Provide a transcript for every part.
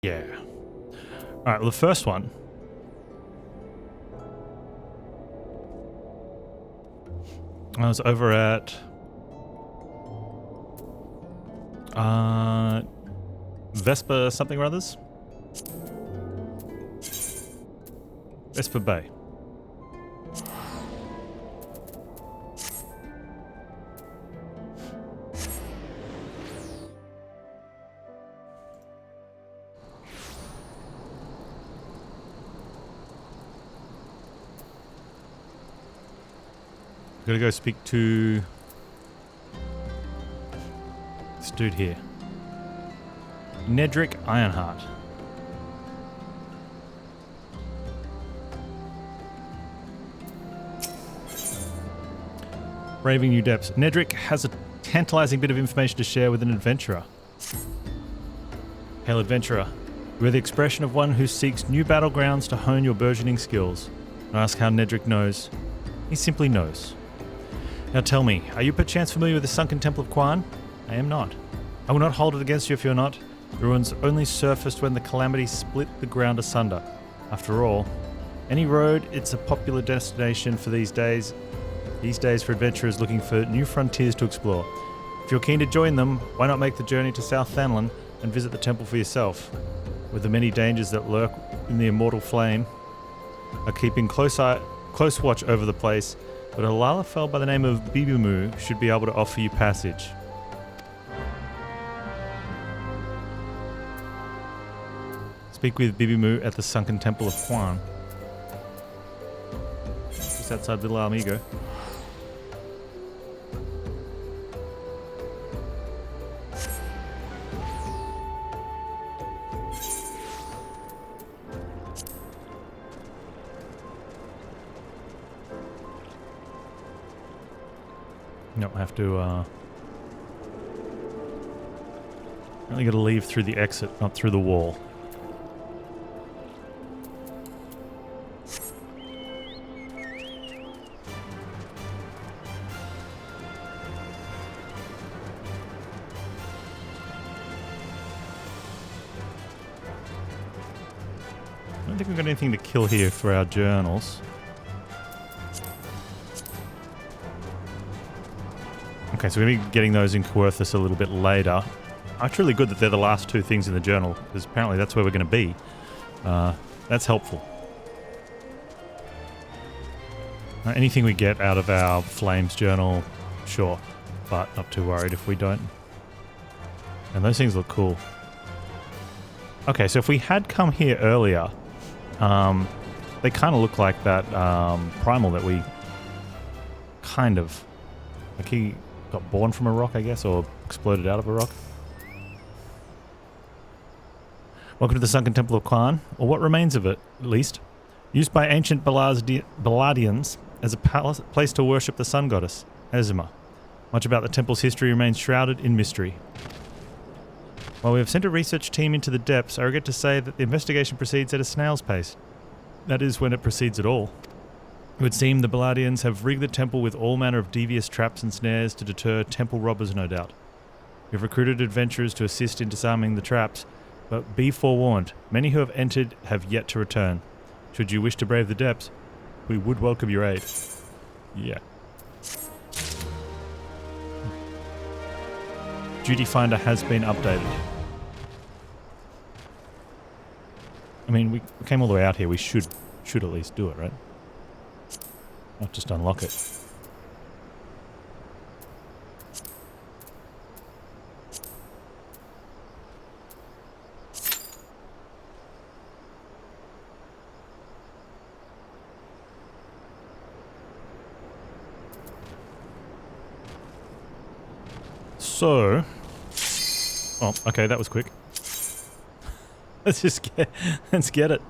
Yeah. Alright, well the first one. I was over at... Vespa something or others? Vespa Bay. Gotta go speak to this dude here. Nedrick Ironheart. Braving new depths. Nedrick has a tantalizing bit of information to share with an adventurer. Hail adventurer. You are the expression of one who seeks new battlegrounds to hone your burgeoning skills. I ask how Nedrick knows. He simply knows. Now tell me, are you perchance familiar with the sunken temple of Quan? I am not. I will not hold it against you if you're not. The ruins only surfaced when the calamity split the ground asunder. After all, any road, it's a popular destination for these days for adventurers looking for new frontiers to explore. If you're keen to join them, why not make the journey to South Thanlin and visit the temple for yourself? With the many dangers that lurk in the immortal flame, are keeping close watch over the place, but a Lalafell by the name of Bibimu should be able to offer you passage. Speak with Bibimu at the sunken temple of Quan. Just outside Little Amigo. No, I have to, only gotta leave through the exit, not through the wall. I don't think we've got anything to kill here for our journals. Okay, so we're going to be getting those in Coerthus a little bit later. It's really good that they're the last two things in the journal, because apparently that's where we're going to be. That's helpful. Anything we get out of our Flames journal, sure, but not too worried if we don't. And those things look cool. Okay, so if we had come here earlier, they kind of look like that primal that we kind of... Like he got born from a rock, I guess, or exploded out of a rock. Welcome to the sunken temple of Quan, or what remains of it, at least. Used by ancient Baladians as a place to worship the sun goddess, Azuma. Much about the temple's history remains shrouded in mystery. While we have sent a research team into the depths, I regret to say that the investigation proceeds at a snail's pace. That is, when it proceeds at all. It would seem the Baladians have rigged the temple with all manner of devious traps and snares to deter temple robbers, no doubt. We have recruited adventurers to assist in disarming the traps, but be forewarned, many who have entered have yet to return. Should you wish to brave the depths, we would welcome your aid. Yeah. Duty Finder has been updated. I mean, we came all the way out here, we should at least do it, right? Not just unlock it. So... Oh, okay, that was quick. Let's get it.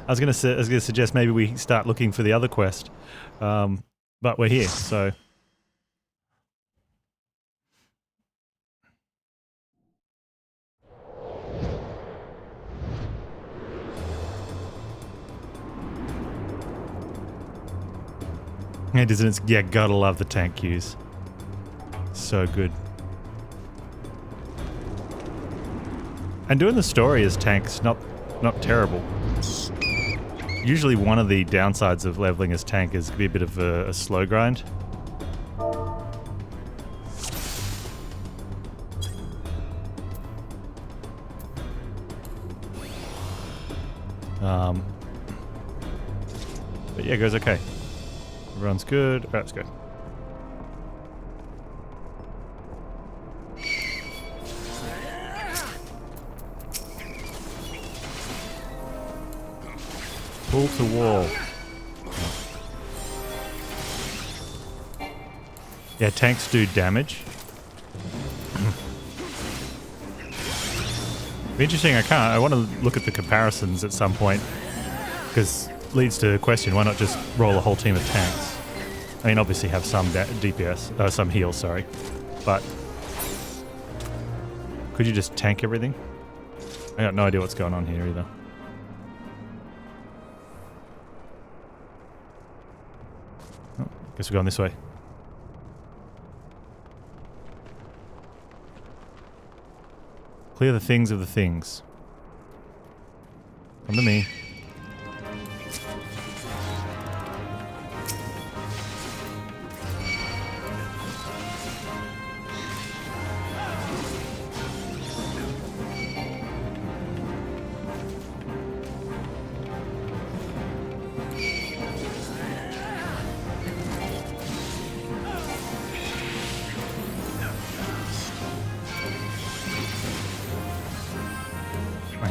I was gonna suggest maybe we start looking for the other quest, but we're here, so. Yeah, gotta love the tank queues. So good. And doing the story as tanks, not terrible. Usually one of the downsides of leveling as tank is to be a bit of a slow grind. But yeah, it goes okay. Everyone's good. That's good. Pull to wall. Yeah, tanks do damage. Be interesting. I want to look at the comparisons at some point, because leads to a question: why not just roll a whole team of tanks? I mean, obviously have some DPS, some heal, sorry, but could you just tank everything? I got no idea what's going on here either. Oh, guess we're going this way. Clear the things of the things. Come to me.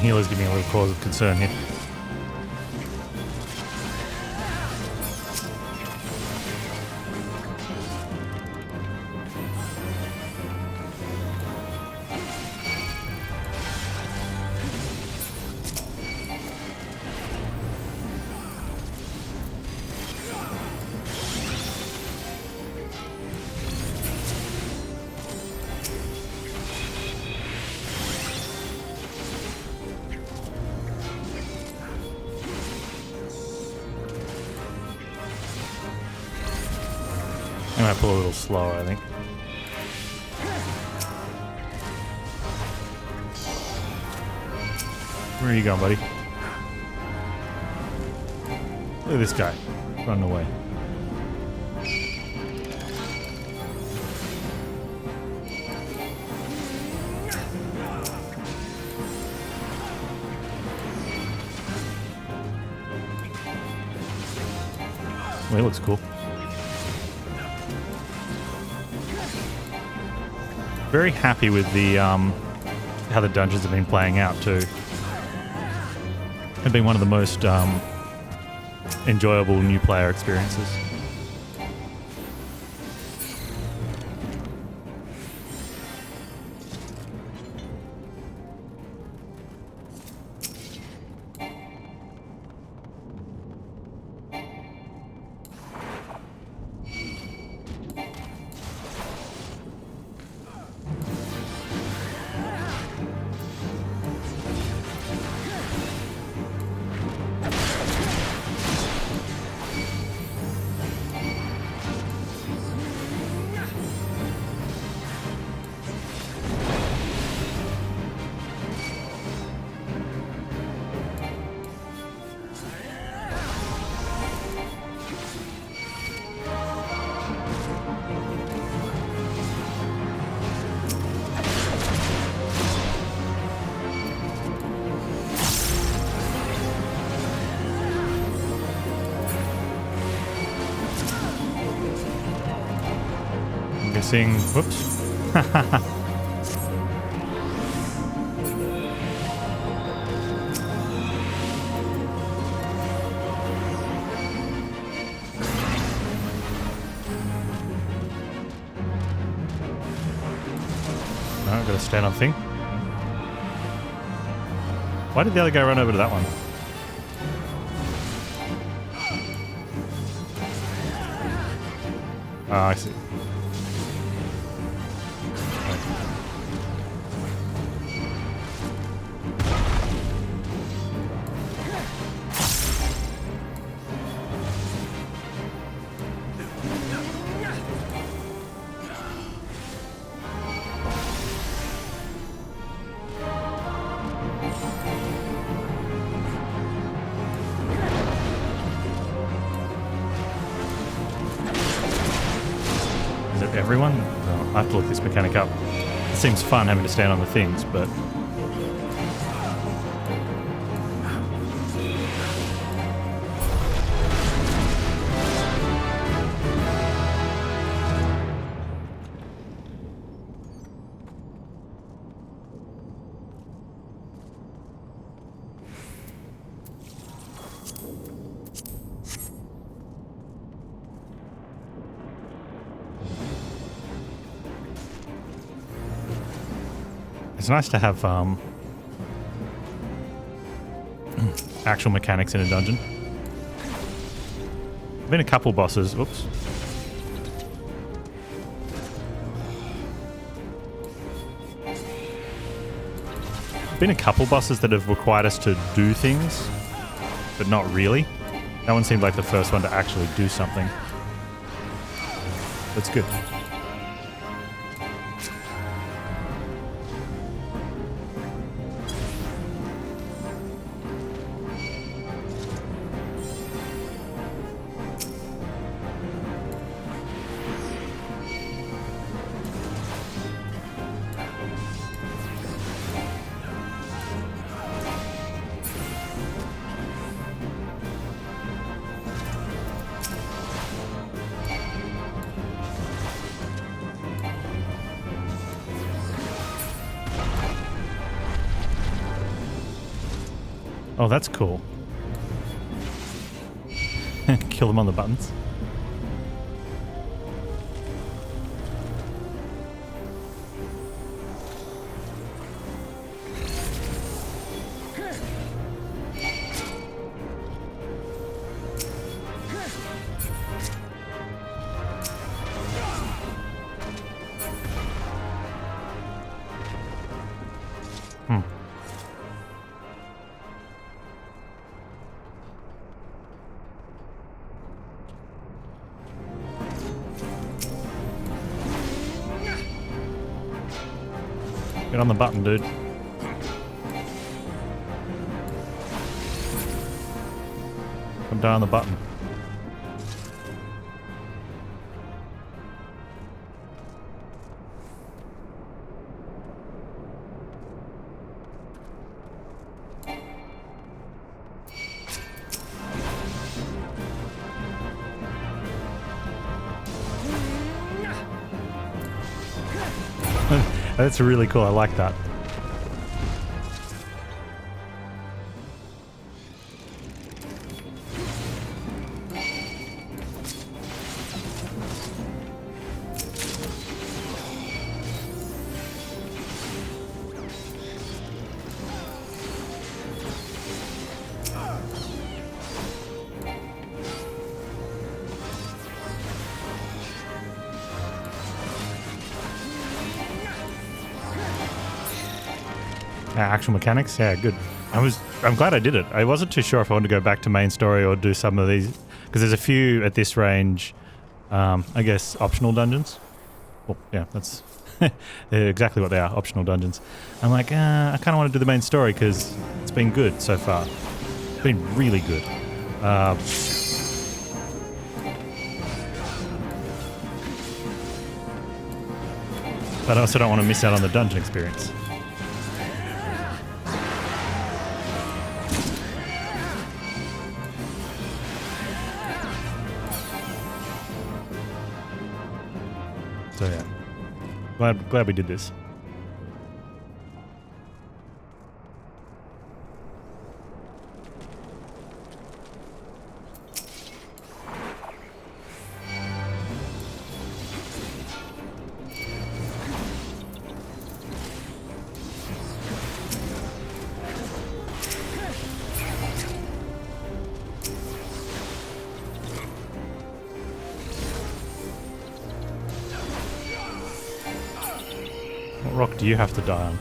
Healers give me a little cause of concern here. I might pull a little slower, I think. Where are you going, buddy? Look at this guy running away. Well, he looks cool. Very happy with the how the dungeons have been playing out too. Have been one of the most enjoyable new player experiences. Whoops. I've got to stand on thing. Why did the other guy run over to that one? Oh, I see. everyone? Oh, I have to look this mechanic up. It seems fun having to stand on the things, but... It's nice to have actual mechanics in a dungeon. Been a couple bosses. Oops. Been a couple bosses that have required us to do things, but not really. That one seemed like the first one to actually do something. That's good. Oh, that's cool. Kill them on the buttons. Get on the button, dude. Come down on the button. That's really cool. I like that. Actual mechanics, yeah, good. I'm glad I did it. I wasn't too sure if I wanted to go back to main story or do some of these, because there's a few at this range, I guess, optional dungeons. Well, yeah, that's they're exactly what they are, optional dungeons. I'm like, I kind of want to do the main story because it's been good so far. It's been really good. But I also don't want to miss out on the dungeon experience. So yeah, glad we did this. What rock do you have to die on?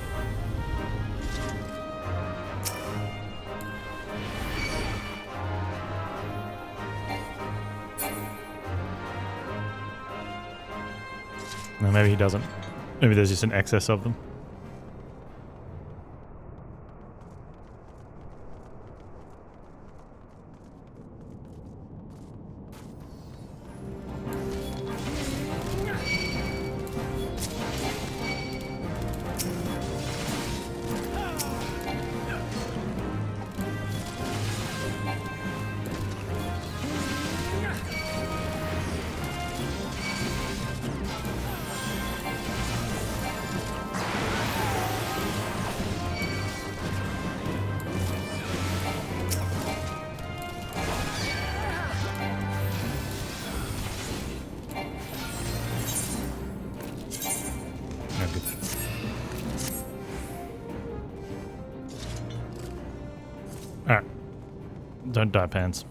No, maybe he doesn't. Maybe there's just an excess of them. Alright. Don't die, Panz.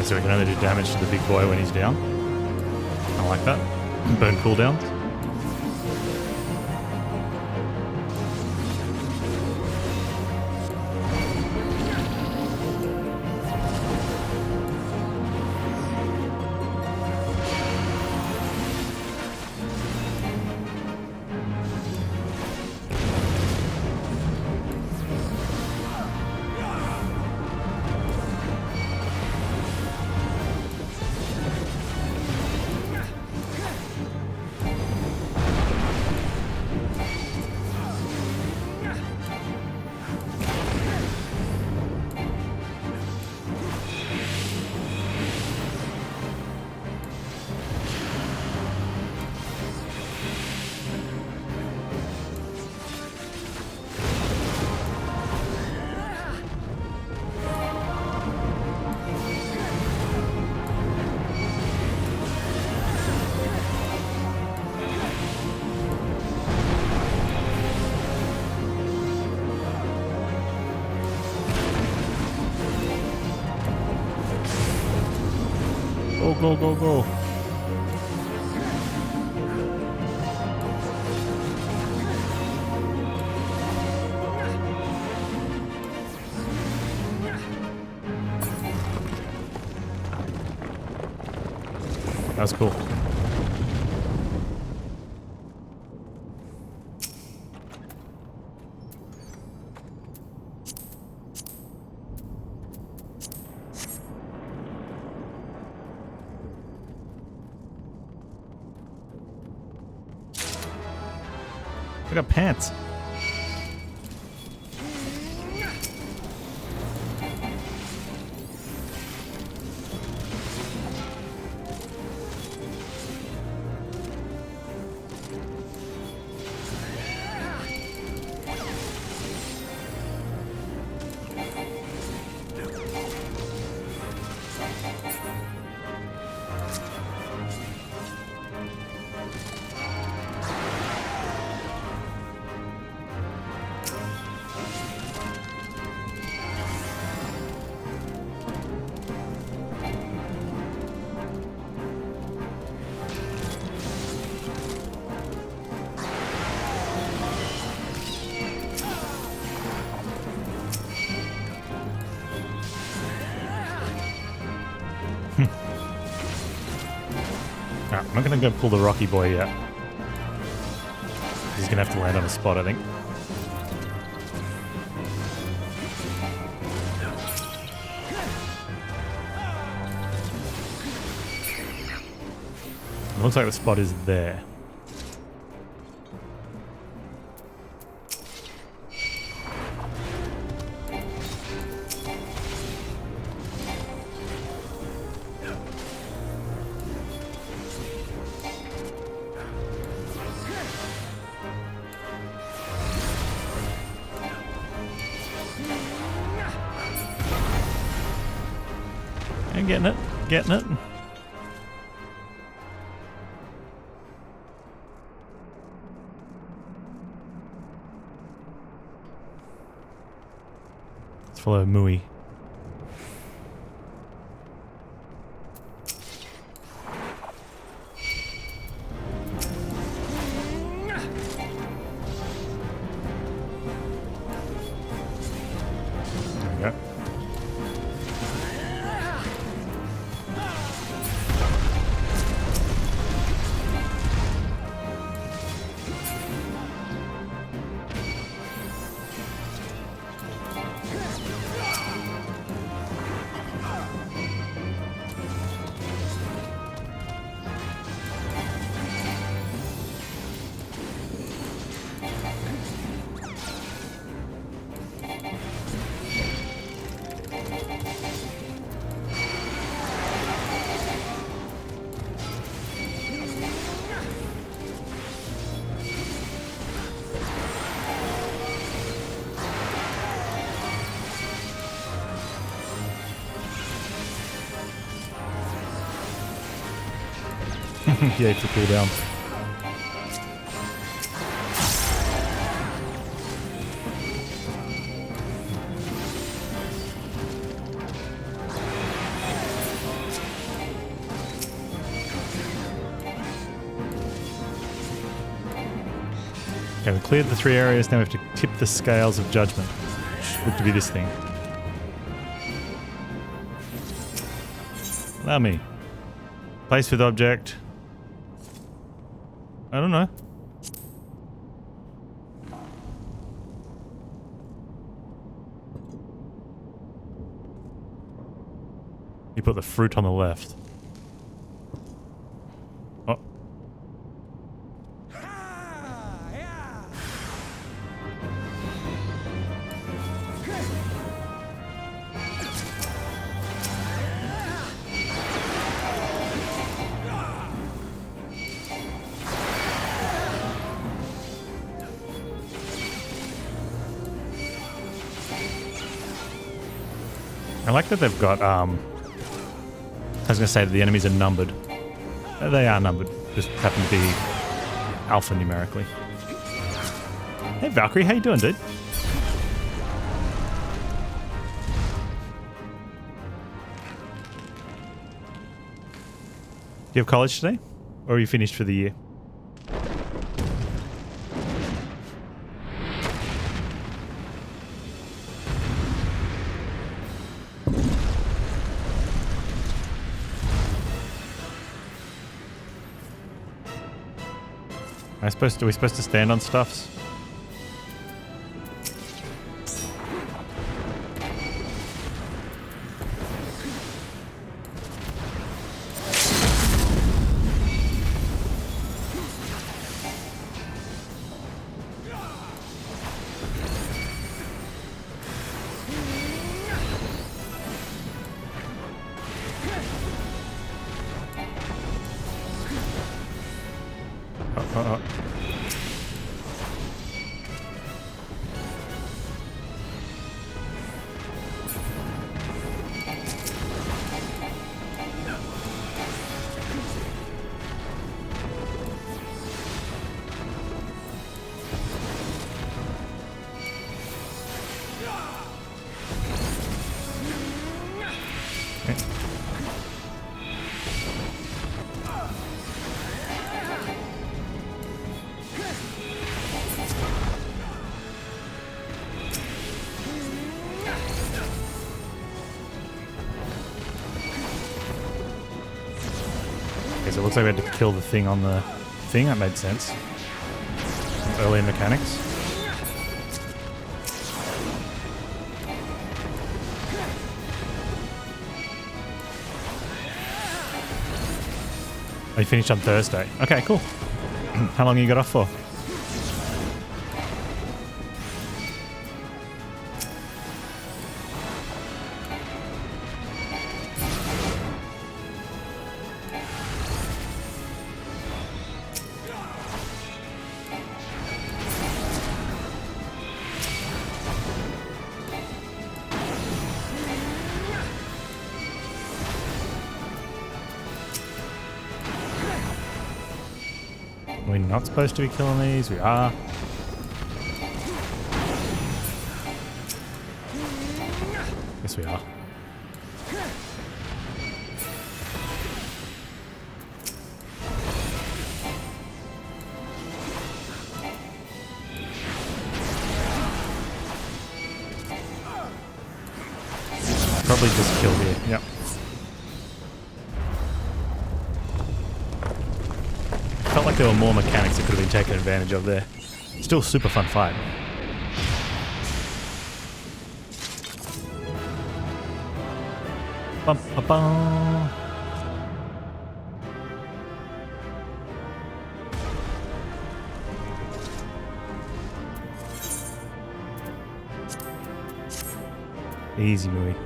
So we can only do damage to the big boy when he's down. I like that. Burn cooldowns. Go, go, go. That's cool. I got pants. I'm not going to go pull the Rocky Boy yet. He's going to have to land on a spot, I think. It looks like the spot is there. Getting it, getting it. Let's follow Mui. There we go. Yeah, for cooldown. Okay, we cleared the 3 areas. Now we have to tip the scales of judgment. Which look to be this thing. Allow me. Place with object. I don't know. You put the fruit on the left. Oh. I like that they've got, I was going to say that the enemies are numbered. They are numbered, just happen to be alphanumerically. Hey Valkyrie, how you doing, dude? Do you have college today? Or are you finished for the year? Are we supposed to stand on stuffs? So it looks like we had to kill the thing on the thing. That made sense. Early mechanics. Oh, you finished on Thursday. Okay, cool. How long you got off for? We're not supposed to be killing these. We are. Yes, we are. Probably just kill here. Yep. Felt like there were more mechanics that could have been taken advantage of there. Still super fun fight. Bum, ba, bum. Easy movie.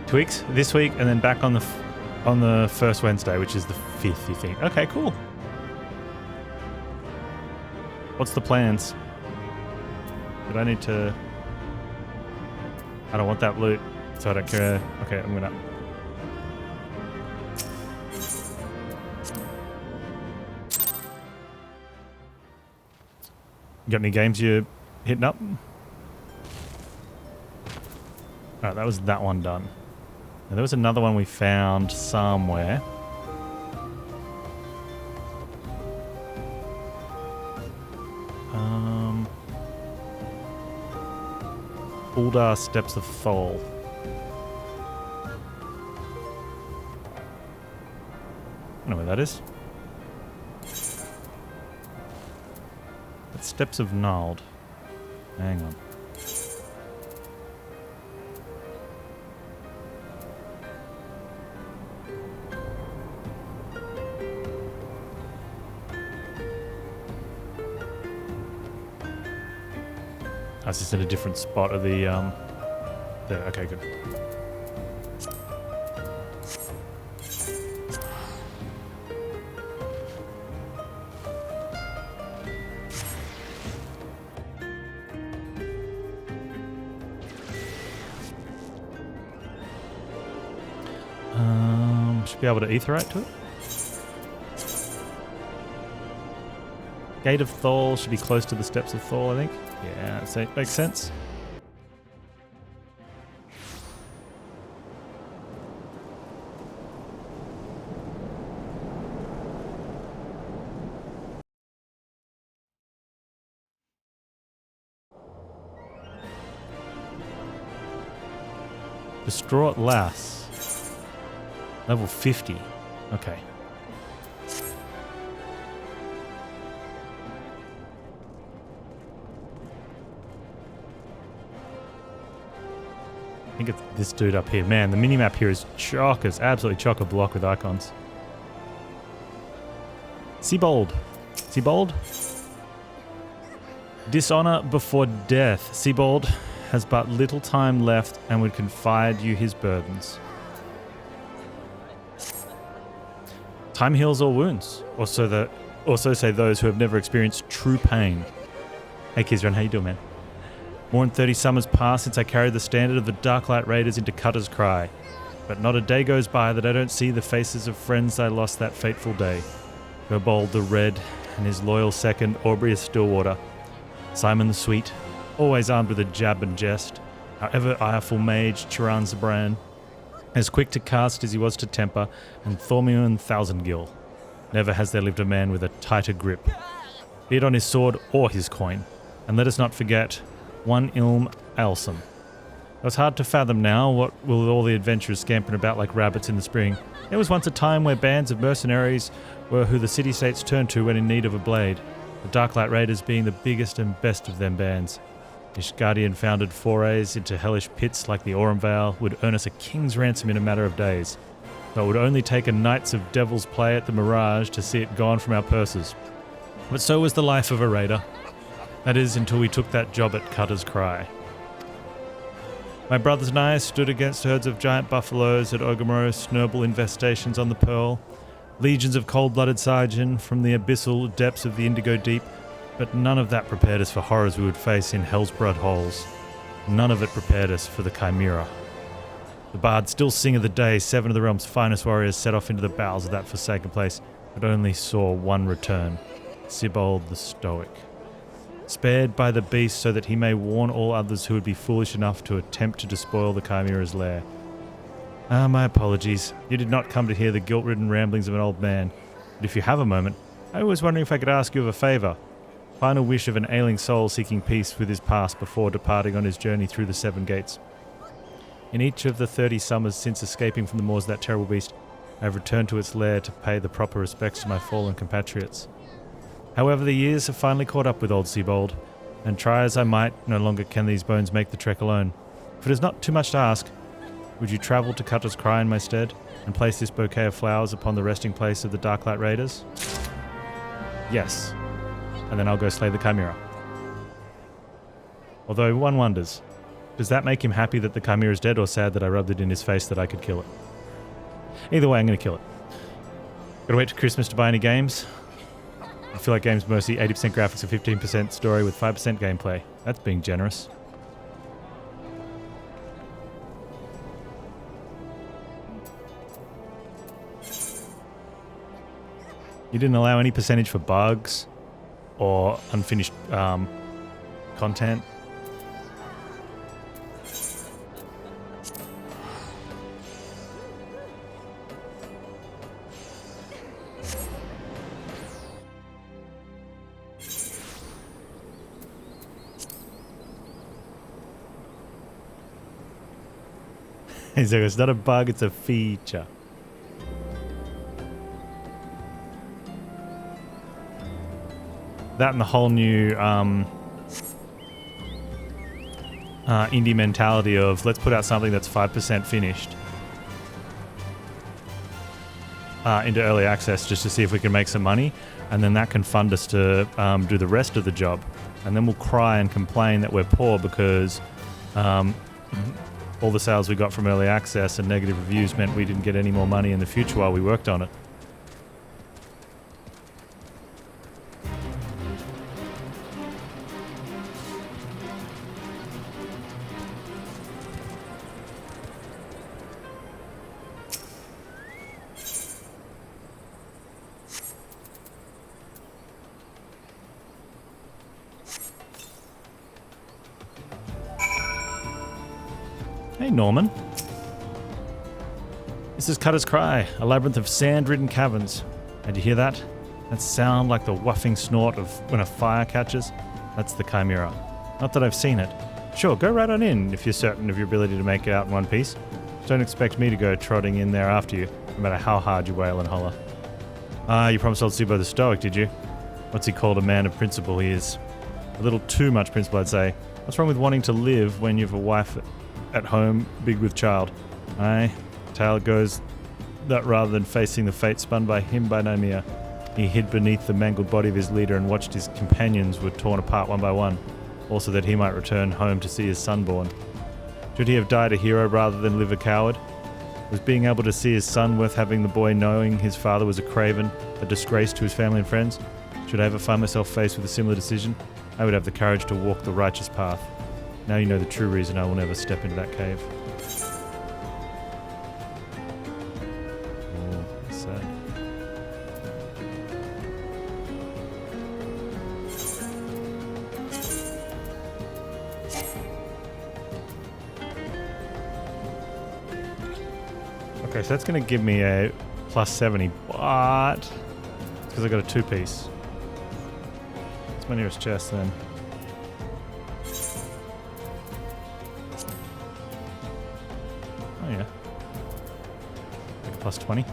2 weeks this week, and then back on the first Wednesday, which is the 5th. You think? Okay, cool. What's the plans? Did I need to... I don't want that loot, so I don't care. Okay, I'm gonna... You got any games you're hitting up? Alright, that was that one done. Now, there was another one we found somewhere. Uldar Steps of Thol. I don't know where that is. That's Steps of Nald. Hang on. I was just in a different spot of the, there, okay, good. Should be able to aetherite to it. Gate of Thol should be close to the Steps of Thol, I think. Yeah, that makes sense. Distraught Lass. Level 50. Okay. I think it's this dude up here. Man, the minimap here is chockers. Absolutely chock-a-block with icons. Seabold. Seabold? Dishonor before death. Seabold has but little time left and would confide you his burdens. Time heals all wounds. Also say those who have never experienced true pain. Hey Kizran, how you doing, man? More than 30 summers pass since I carried the standard of the Darklight Raiders into Cutter's Cry. But not a day goes by that I don't see the faces of friends I lost that fateful day. Gerbold the Red and his loyal second, Aubrey Stillwater. Simon the Sweet, always armed with a jab and jest. Our ever ireful mage, Chiran Zabran. As quick to cast as he was to temper, and Thormion Thousandgill. Never has there lived a man with a tighter grip, be it on his sword or his coin. And let us not forget one Ilm Alsum. It was hard to fathom now, what will all the adventurers scampering about like rabbits in the spring. There was once a time where bands of mercenaries were who the city-states turned to when in need of a blade, the Darklight Raiders being the biggest and best of them bands. Ishgardian-founded forays into hellish pits like the Orumvale would earn us a king's ransom in a matter of days, though it would only take a Knights of Devil's play at the Mirage to see it gone from our purses. But so was the life of a raider. That is, until we took that job at Cutter's Cry. My brothers and I stood against herds of giant buffaloes at Ogomoro, Snurble infestations on the Pearl, legions of cold-blooded Sargen from the abyssal depths of the Indigo Deep, but none of that prepared us for horrors we would face in Hell's Blood Holes. None of it prepared us for the Chimera. The bards still sing of the day 7 of the realm's finest warriors set off into the bowels of that forsaken place, but only saw one return, Sibold the Stoic. Spared by the beast so that he may warn all others who would be foolish enough to attempt to despoil the Chimera's lair. Ah, my apologies. You did not come to hear the guilt-ridden ramblings of an old man. But if you have a moment, I was wondering if I could ask you of a favour. Final wish of an ailing soul seeking peace with his past before departing on his journey through the 7 gates. In each of the 30 summers since escaping from the maws of that terrible beast, I have returned to its lair to pay the proper respects to my fallen compatriots. However, the years have finally caught up with old Seabold, and try as I might, no longer can these bones make the trek alone. If it is not too much to ask, would you travel to Cutter's Cry in my stead, and place this bouquet of flowers upon the resting place of the Darklight Raiders? Yes. And then I'll go slay the Chimera. Although one wonders, does that make him happy that the Chimera is dead, or sad that I rubbed it in his face that I could kill it? Either way, I'm going to kill it. Gotta wait till Christmas to buy any games. I feel like games mostly 80% graphics and 15% story with 5% gameplay. That's being generous. You didn't allow any percentage for bugs or unfinished content. It's not a bug, it's a feature. That and the whole new indie mentality of let's put out something that's 5% finished into early access just to see if we can make some money, and then that can fund us to do the rest of the job. And then we'll cry and complain that we're poor because all the sales we got from early access and negative reviews meant we didn't get any more money in the future while we worked on it. Hey, Norman. This is Cutter's Cry, a labyrinth of sand-ridden caverns. And you hear that? That sound like the whuffing snort of when a fire catches? That's the Chimera. Not that I've seen it. Sure, go right on in if you're certain of your ability to make it out in one piece. Don't expect me to go trotting in there after you, no matter how hard you wail and holler. You promised old Subo the Stoic, did you? What's he called? A man of principle, he is. A little too much principle, I'd say. What's wrong with wanting to live when you've a wife at home, big with child? Aye, tale goes that rather than facing the fate spun by him by Nomia, he hid beneath the mangled body of his leader and watched his companions were torn apart one by one, also that he might return home to see his son born. Should he have died a hero rather than live a coward? Was being able to see his son worth having the boy knowing his father was a craven, a disgrace to his family and friends? Should I ever find myself faced with a similar decision, I would have the courage to walk the righteous path. Now you know the true reason I will never step into that cave. Oh, sad. Okay, so that's going to give me a plus 70, but it's because I got a 2-piece. It's my nearest chest then. Oh yeah. Like a plus 20.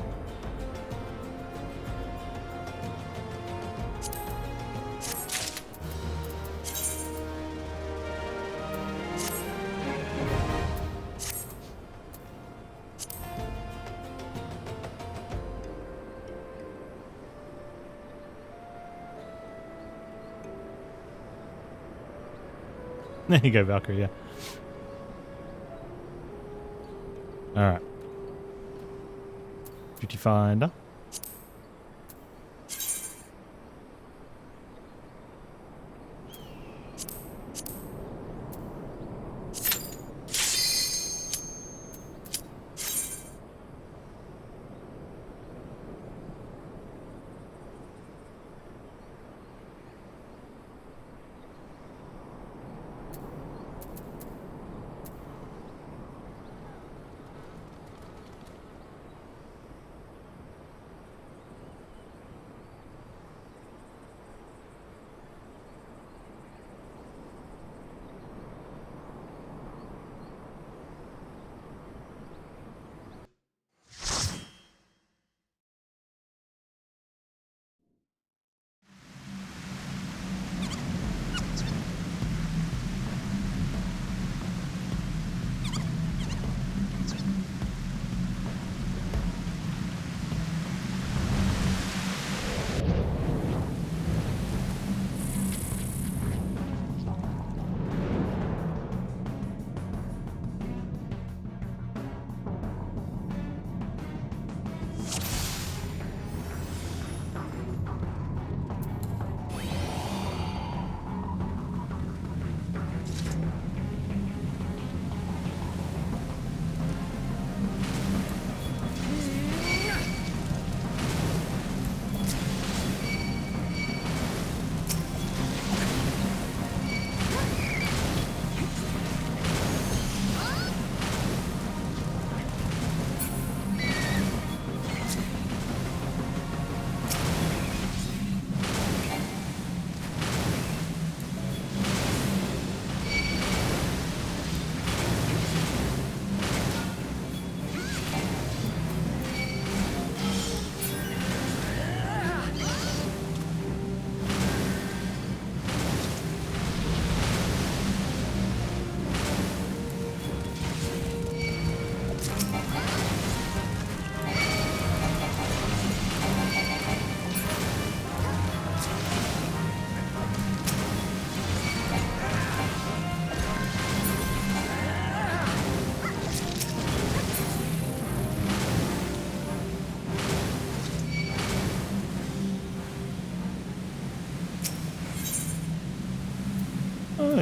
There you go, Valkyrie, yeah. Alright. Beauty Finder.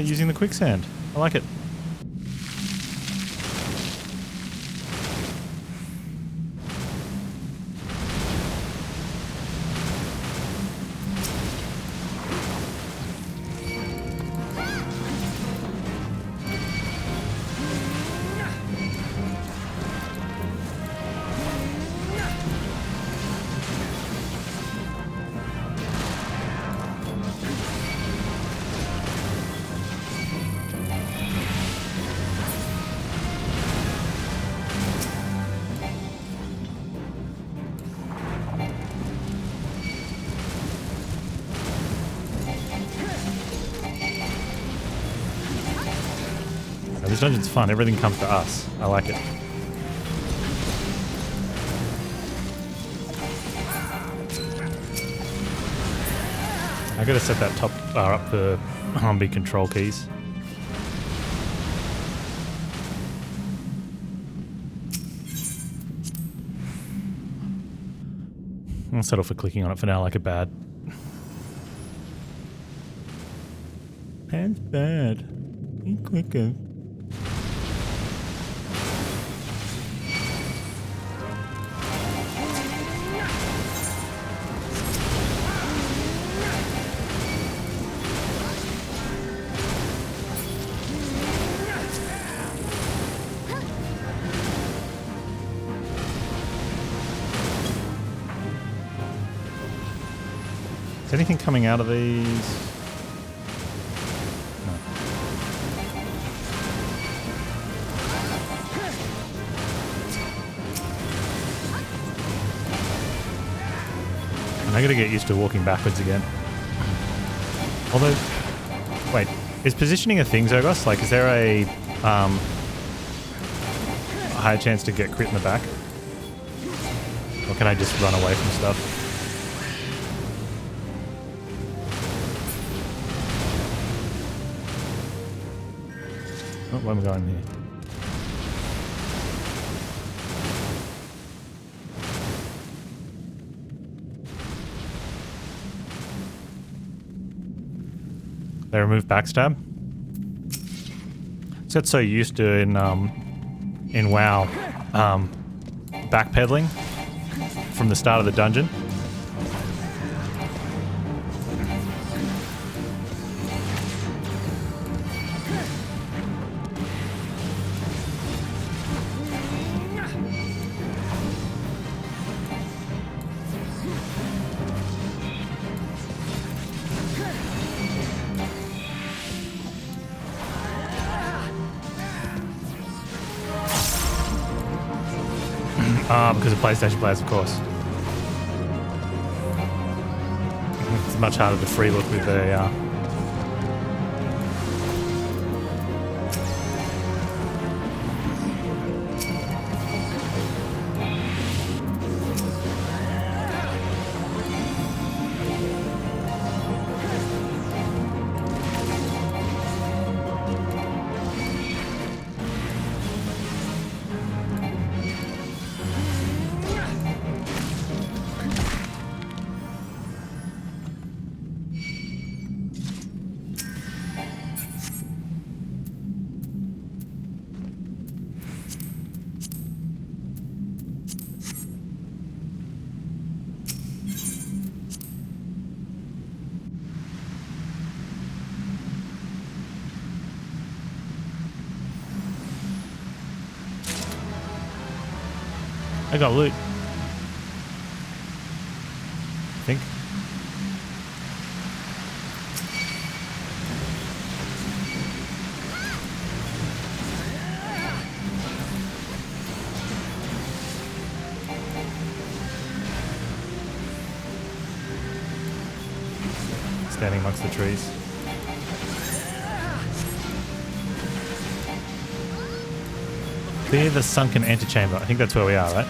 like using the quicksand. I like it. This dungeon's fun. Everything comes to us. I like it. I gotta set that top bar up for Humby control keys. I'll settle for clicking on it for now like a bad. Pan's bad. Be quicker. Is anything coming out of these? No. And I gotta get used to walking backwards again. Although, wait, is positioning a thing, Zergos? Like, is there a higher chance to get crit in the back? Or can I just run away from stuff? Oh, where am I going here? They remove backstab. So that's so used to in WoW, backpedaling from the start of the dungeon. Because of PlayStation players, of course. It's much harder to free look with the I got loot. I think. Standing amongst the trees. Clear the sunken antechamber. I think that's where we are, right?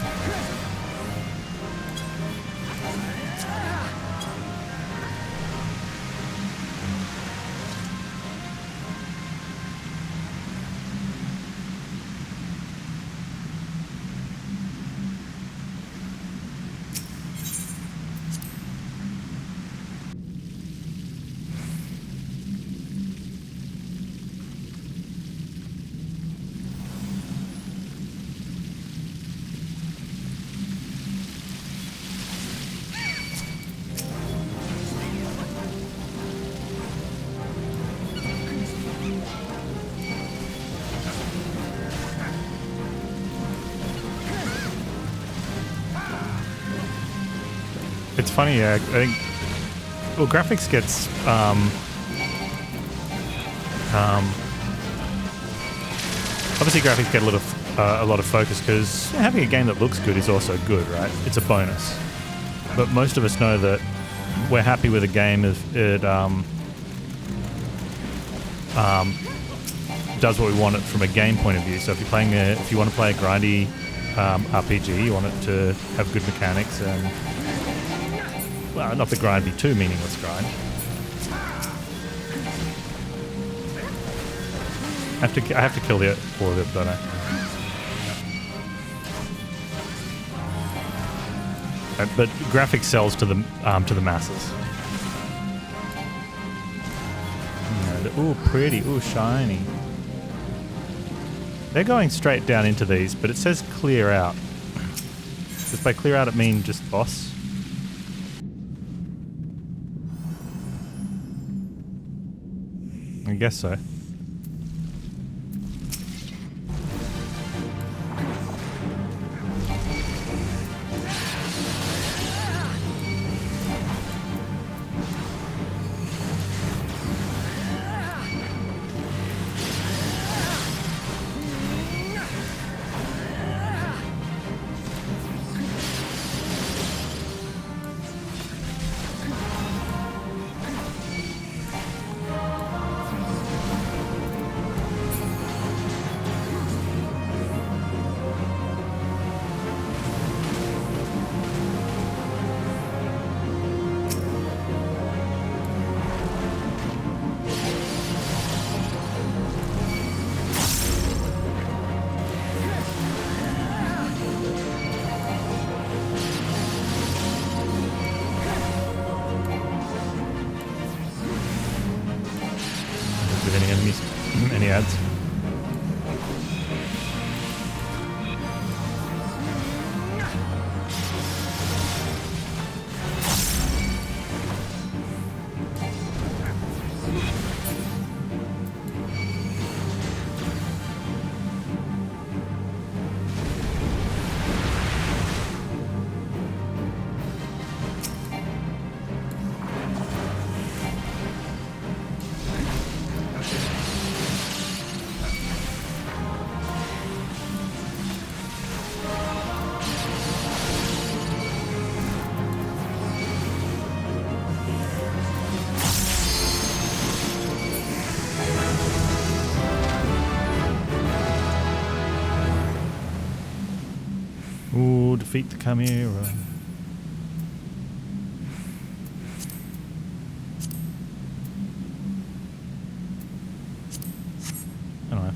It's funny, I think. Well, graphics gets obviously graphics get a lot of focus because having a game that looks good is also good, right? It's a bonus. But most of us know that we're happy with a game if it does what we want it from a game point of view. So if you're playing if you want to play a grindy RPG, you want it to have good mechanics and, well, not the grind be too meaningless grind. I have to kill all of it, don't I? But graphics sells to the masses. Ooh, pretty. Ooh, shiny. They're going straight down into these, but it says clear out. Does by clear out it mean just boss? I guess so. Any ads? Ooh, defeat the Chimera. Anyway.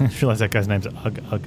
I just realized that guy's name's Ugg. Ugg.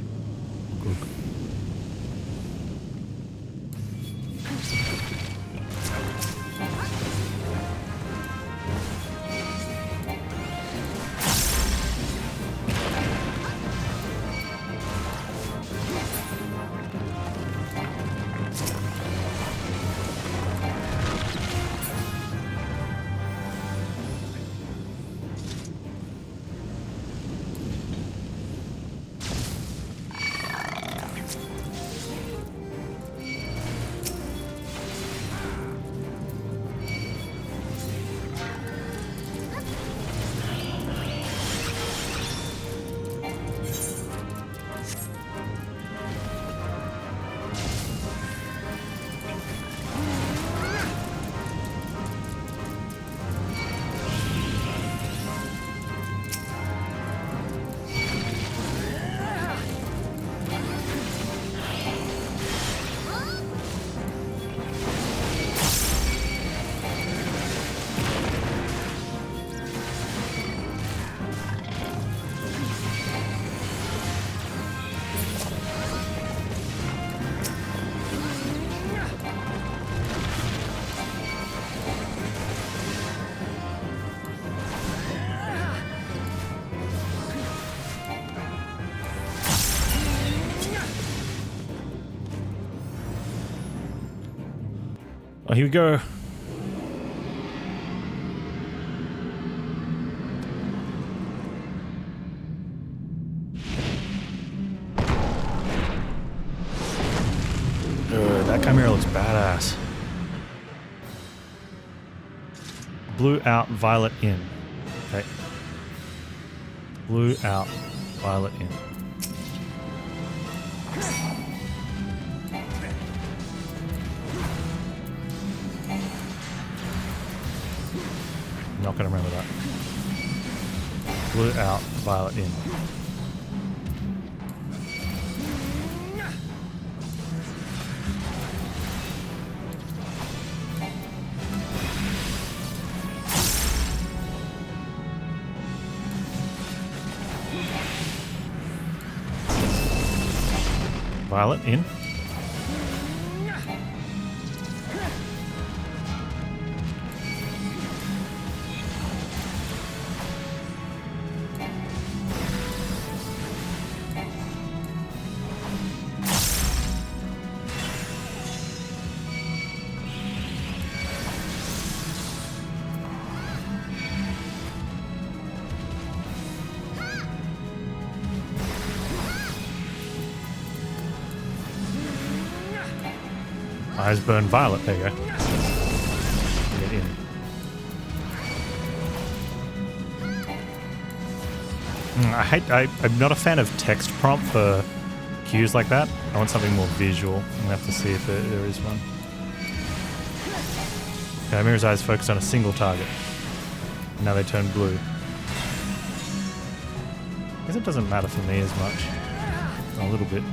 Oh, here we go. That chimera looks badass. Blue out, violet in. Okay. Blue out, violet in. I'm not going to remember that. Blue out, violet in. Violet in. Eyes burn violet. There you go. Get in. I'm not a fan of text prompt for cues like that. I want something more visual. I'm gonna have to see if there is one. Okay, Mirror's eyes focus on a single target. Now they turn blue. I guess it doesn't matter for me as much. A little bit.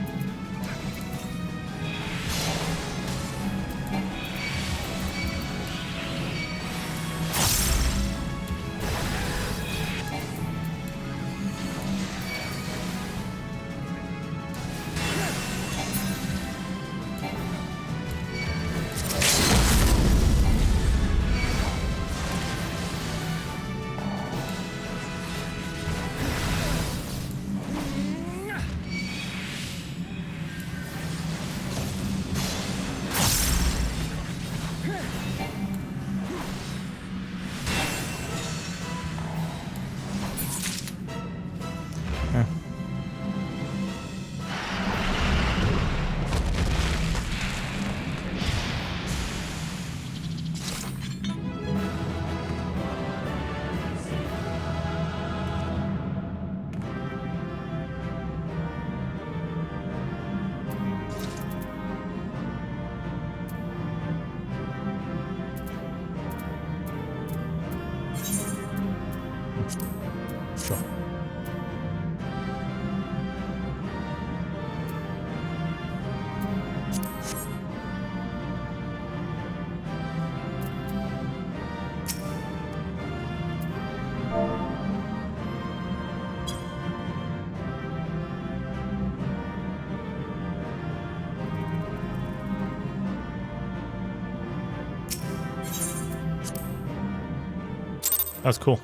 That was cool.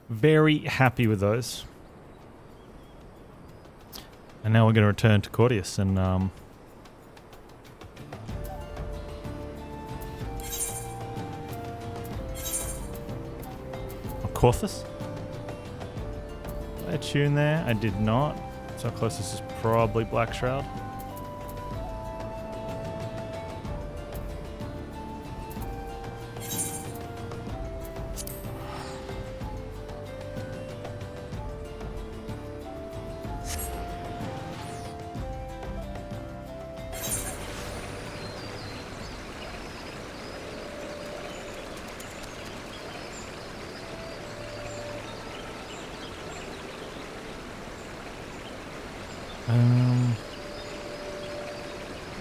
Very happy with those. And now we're going to return to Cordius and Corthus? Did I tune there? I did not. So closest is probably Black Shroud.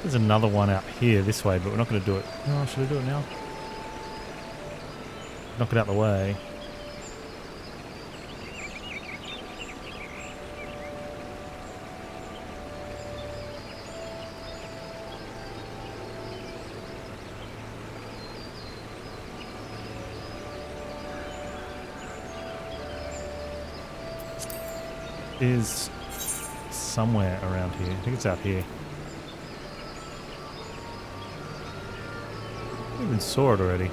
There's another one out here this way, but we're not going to do it. Oh, should I do it now? Knock it out the way. Is somewhere around here. I think it's out here. I even saw it already.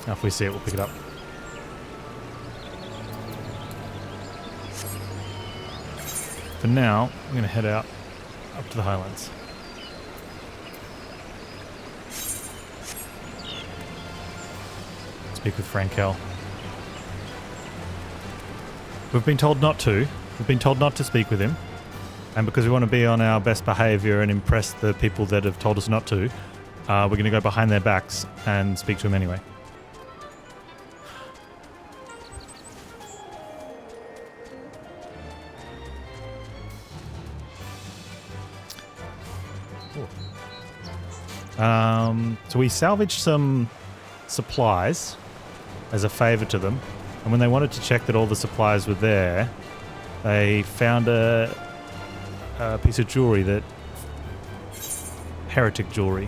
If we see it, we'll pick it up. For now, I'm going to head out up to the Highlands. Speak with Frankel. We've been told not to. We've been told not to speak with him. And because we want to be on our best behaviour and impress the people that have told us not to, we're going to go behind their backs and speak to him anyway. So we salvaged some supplies as a favour to them, and when they wanted to check that all the supplies were there, they found a piece of jewellery that... heretic jewellery.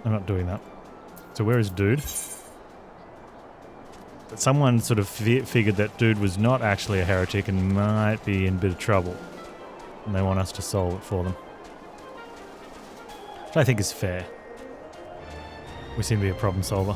I'm not doing that. So where is Dude? But someone sort of figured that Dude was not actually a heretic and might be in a bit of trouble. And they want us to solve it for them. Which I think is fair. We seem to be a problem solver.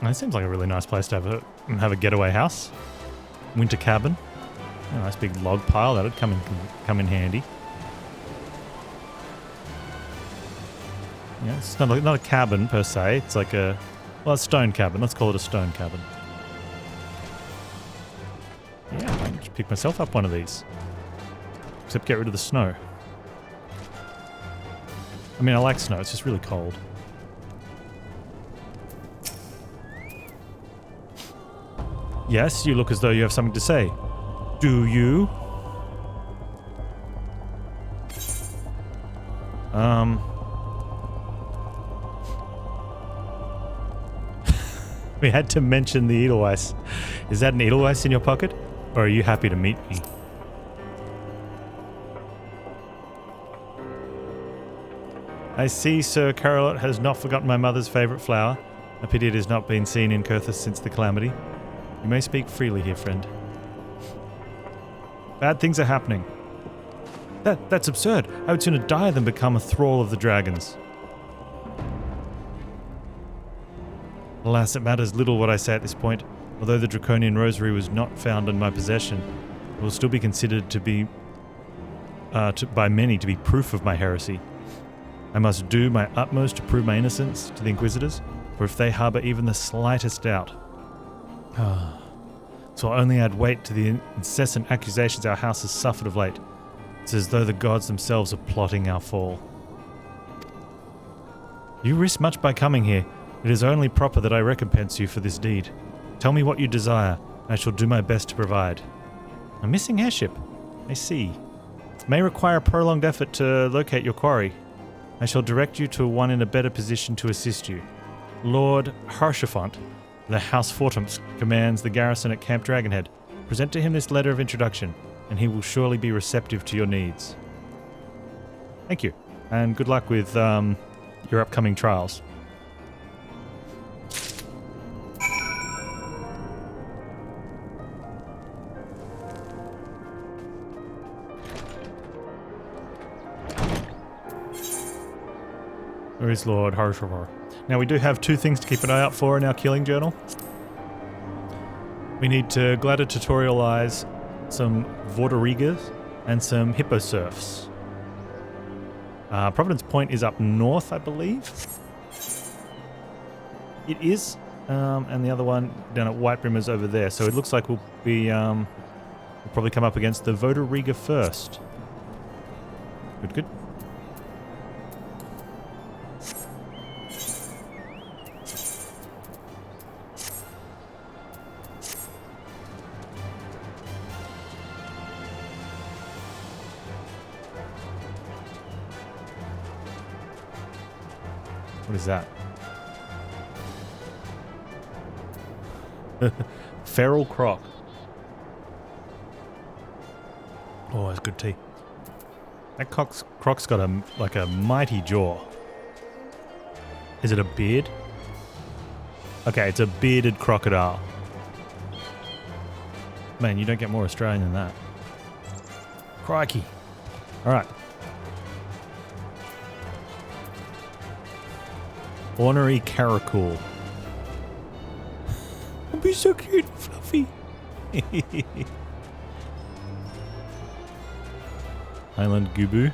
It seems like a really nice place to have a getaway house. Winter cabin. A nice big log pile. That'd come in handy. Yeah, it's not a cabin per se. It's like a stone cabin. Let's call it a stone cabin. Yeah, I can just pick myself up one of these. Except get rid of the snow. I mean, I like snow. It's just really cold. Yes, you look as though you have something to say. Do you? We had to mention the Edelweiss. Is that an Edelweiss in your pocket? Or are you happy to meet me? I see Sir Carolot has not forgotten my mother's favourite flower. A pity it has not been seen in Kurthus since the Calamity. You may speak freely here, friend. Bad things are happening. That's absurd. I would sooner die than become a thrall of the dragons. Alas, it matters little what I say at this point. Although the Draconian Rosary was not found in my possession, it will still be considered to be, by many, to be proof of my heresy. I must do my utmost to prove my innocence to the Inquisitors, for if they harbour even the slightest doubt, so I'll only add weight to the incessant accusations our house has suffered of late. It's as though the gods themselves are plotting our fall. You risk much by coming here. It is only proper that I recompense you for this deed. Tell me what you desire. I shall do my best to provide. A missing airship. I see. It may require a prolonged effort to locate your quarry. I shall direct you to one in a better position to assist you. Lord Harshafont, the House Fortums, commands the garrison at Camp Dragonhead. Present to him this letter of introduction, and he will surely be receptive to your needs. Thank you, and good luck with your upcoming trials. Where is Lord Harshavar? Now we do have two things to keep an eye out for in our killing journal. We need to gladiatorialize some Vorterigas and some Hipposurfs. Providence Point is up north, I believe. It is. And the other one down at White Brim is over there. So it looks like we'll be we'll probably come up against the Vorteriga first. Good, good. What is that? Feral croc. Oh, that's good tea. That croc's got a mighty jaw. Is it a beard? Okay, it's a bearded crocodile. Man, you don't get more Australian than that. Crikey. Alright. Ornery caracal. It'll be so cute and fluffy. Highland Gubu.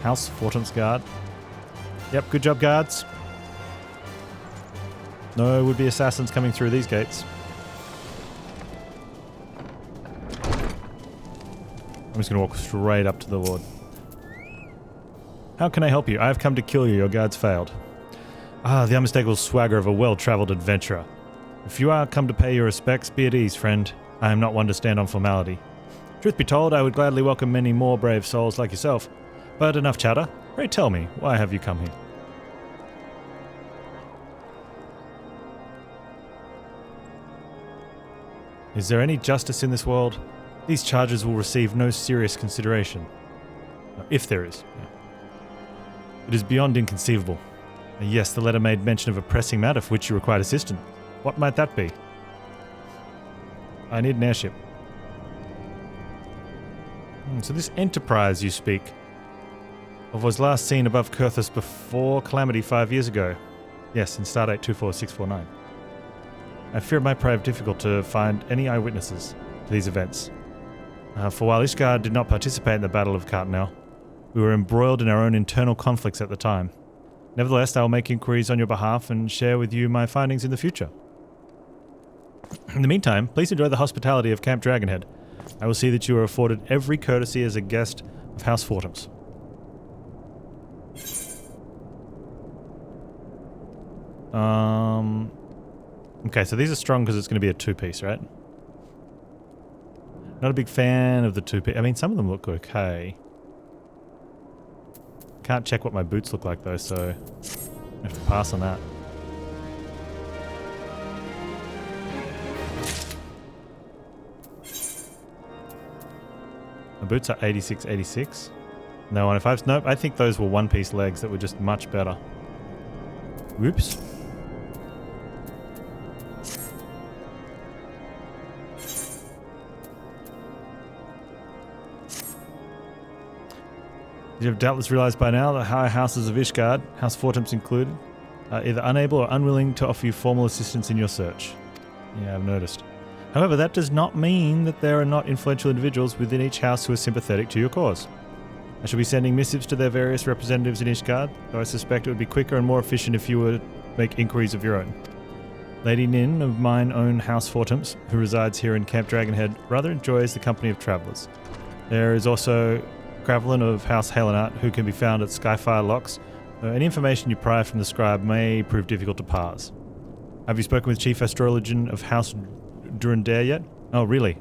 House Fortance Guard. Yep, good job, guards. No would-be assassins coming through these gates. I'm just going to walk straight up to the Lord. How can I help you? I have come to kill you. Your guards failed. Ah, the unmistakable swagger of a well-travelled adventurer. If you are come to pay your respects, be at ease, friend. I am not one to stand on formality. Truth be told, I would gladly welcome many more brave souls like yourself. But enough chatter. Pray tell me, why have you come here? Is there any justice in this world? These charges will receive no serious consideration. If there is. Yeah. It is beyond inconceivable. Yes, the letter made mention of a pressing matter for which you required assistance. What might that be? I need an airship. So this enterprise you speak of was last seen above Kurthus before Calamity 5 years ago. Yes, in Stardate 24649. I fear it might prove difficult to find any eyewitnesses to these events. For while Ishgard did not participate in the Battle of Cartnell, we were embroiled in our own internal conflicts at the time. Nevertheless, I will make inquiries on your behalf and share with you my findings in the future. In the meantime, please enjoy the hospitality of Camp Dragonhead. I will see that you are afforded every courtesy as a guest of House Fortums. Okay, so these are strong because it's going to be a two-piece, right? Not a big fan of the two-piece. I mean, some of them look okay. Can't check what my boots look like though, so I have to pass on that. My boots are 86, 86. No, 105s. Nope, I think those were one-piece legs that were just much better. Whoops. You have doubtless realized by now that high houses of Ishgard, House Fortums included, are either unable or unwilling to offer you formal assistance in your search. Yeah, I've noticed. However, that does not mean that there are not influential individuals within each house who are sympathetic to your cause. I shall be sending missives to their various representatives in Ishgard, though I suspect it would be quicker and more efficient if you were to make inquiries of your own. Lady Nin of mine own House Fortums, who resides here in Camp Dragonhead, rather enjoys the company of travellers. There is also Gravelin of House Halenart, who can be found at Skyfire Locks. Any information you pry from the scribe may prove difficult to parse. Have you spoken with Chief Astrologian of House Durandare yet? Oh, really?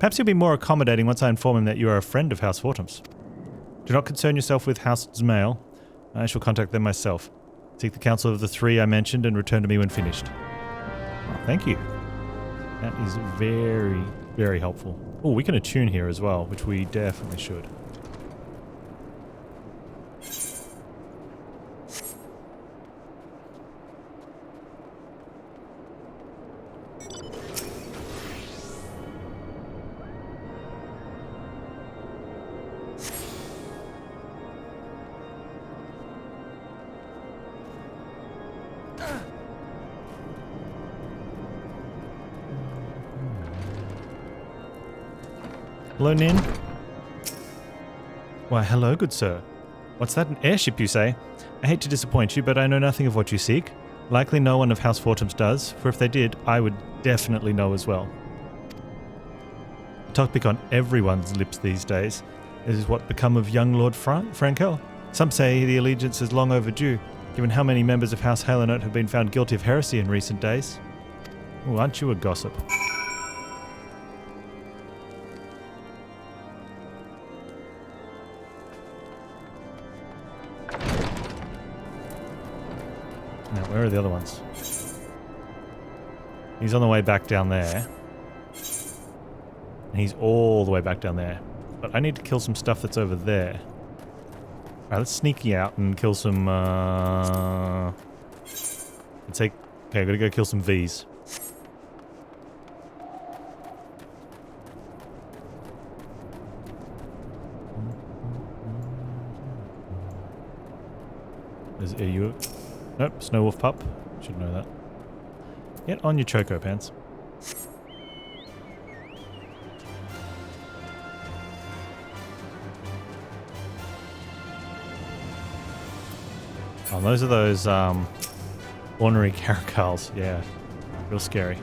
Perhaps he'll be more accommodating once I inform him that you are a friend of House Fortums. Do not concern yourself with House Zmail. I shall contact them myself. Seek the counsel of the three I mentioned and return to me when finished. Oh, thank you. That is very, very helpful. Oh, we can attune here as well, which we definitely should. Hello, Nin. Why, hello, good sir. What's that, an airship, you say? I hate to disappoint you, but I know nothing of what you seek. Likely no one of House Fortums does, for if they did, I would definitely know as well. The topic on everyone's lips these days is what become of young Lord Frankel. Some say the allegiance is long overdue, given how many members of House Halenote have been found guilty of heresy in recent days. Ooh, aren't you a gossip? Now, where are the other ones? He's on the way back down there. And he's all the way back down there. But I need to kill some stuff that's over there. Alright, let's sneaky out and kill some, let's take... Okay, I gotta go kill some Vs. Are you... Nope, Snow Wolf Pup. Should know that. Get on your Choco Pants. Oh, those are those ornery caracals. Yeah, real scary.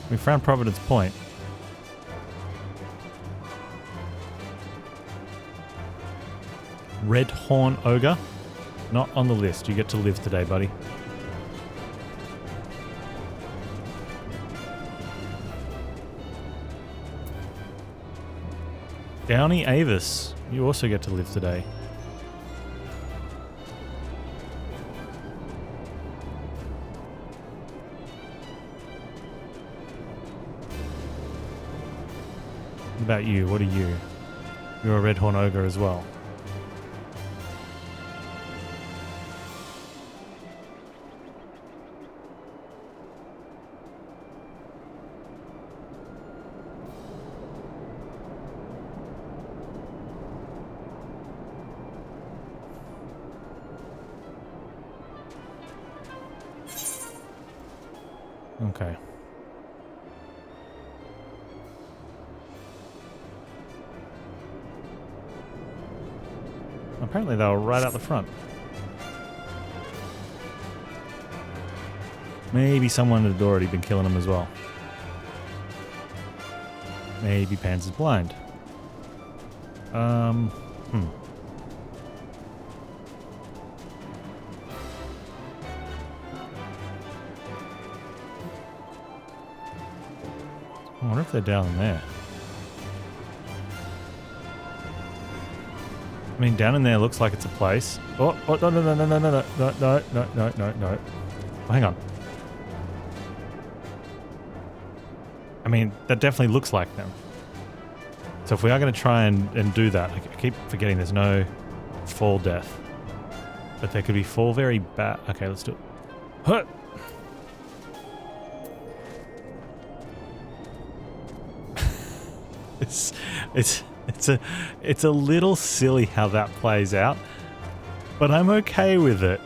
We found Providence Point. Red Horn Ogre. Not on the list. You get to live today, buddy. Downey Avis. You also get to live today. What about you? What are you? You're a Red Horn Ogre as well. Okay. Apparently they were right out the front. Maybe someone had already been killing them as well. Maybe Panz is blind. I wonder if they're down there. I mean, down in there looks like it's a place. Oh, no, no, no, no, no, no, no, no, no, no, no, no. Oh, hang on. I mean, that definitely looks like them. So if we are going to try and do that, I keep forgetting there's no fall death. But there could be fall very bad. Okay, let's do it. Huh! It's a little silly how that plays out, but I'm okay with it.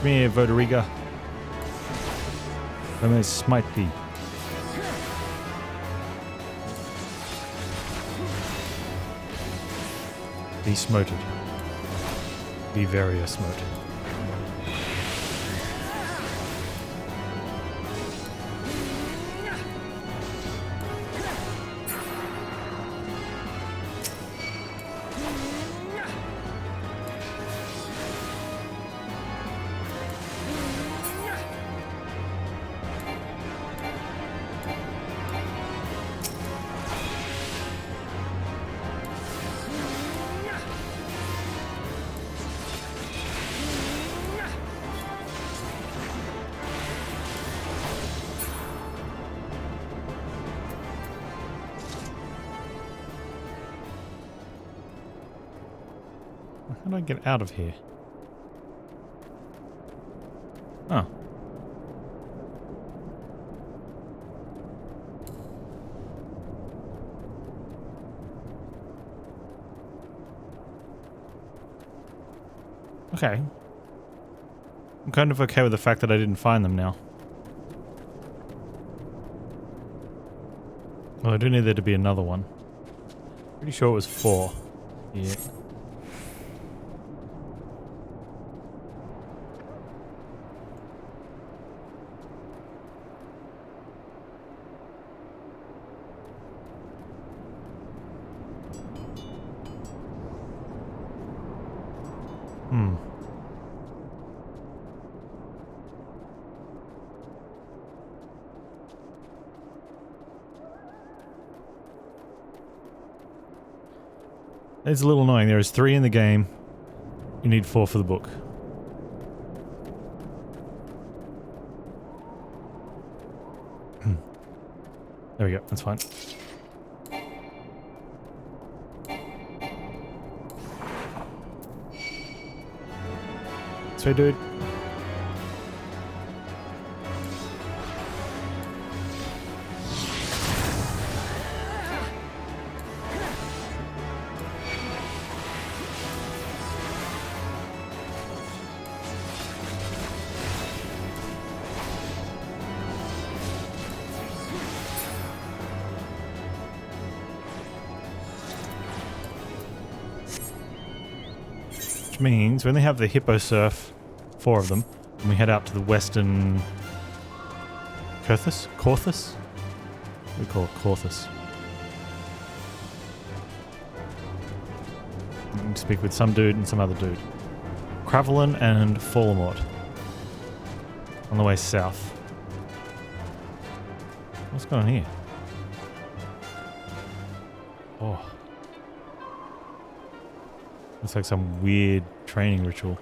Come here, Vodariga. Let me smite thee. Be smoted. Be very smoted. How do I get out of here? Oh. Okay. I'm kind of okay with the fact that I didn't find them now. Well, I do need there to be another one. Pretty sure it was 4. Yeah. It's a little annoying. There is 3 in the game. You need 4 for the book. There we go. That's fine. Sweet dude. Means when they have the hippo surf, 4 of them, and we head out to the western Corthus? We call it Corthus. And speak with some dude and some other dude. Cravelin and Fallamort. On the way south. What's going on here? Oh. Looks like some weird training ritual.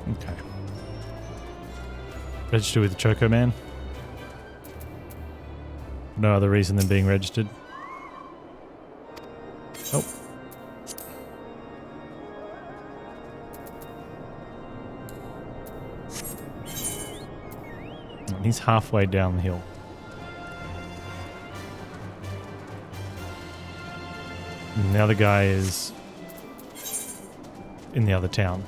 Okay. Register with the Choco Man. No other reason than being registered. Oh. And he's halfway down the hill. And the other guy is in the other town.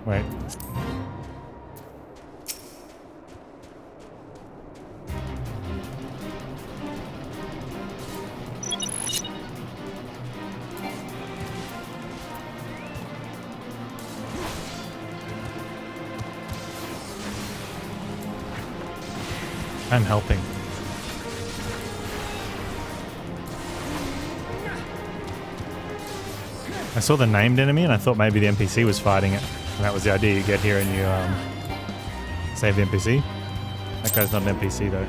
Wait. I'm helping. I saw the named enemy and I thought maybe the NPC was fighting it. And that was the idea. You get here and you save the NPC. That guy's not an NPC though.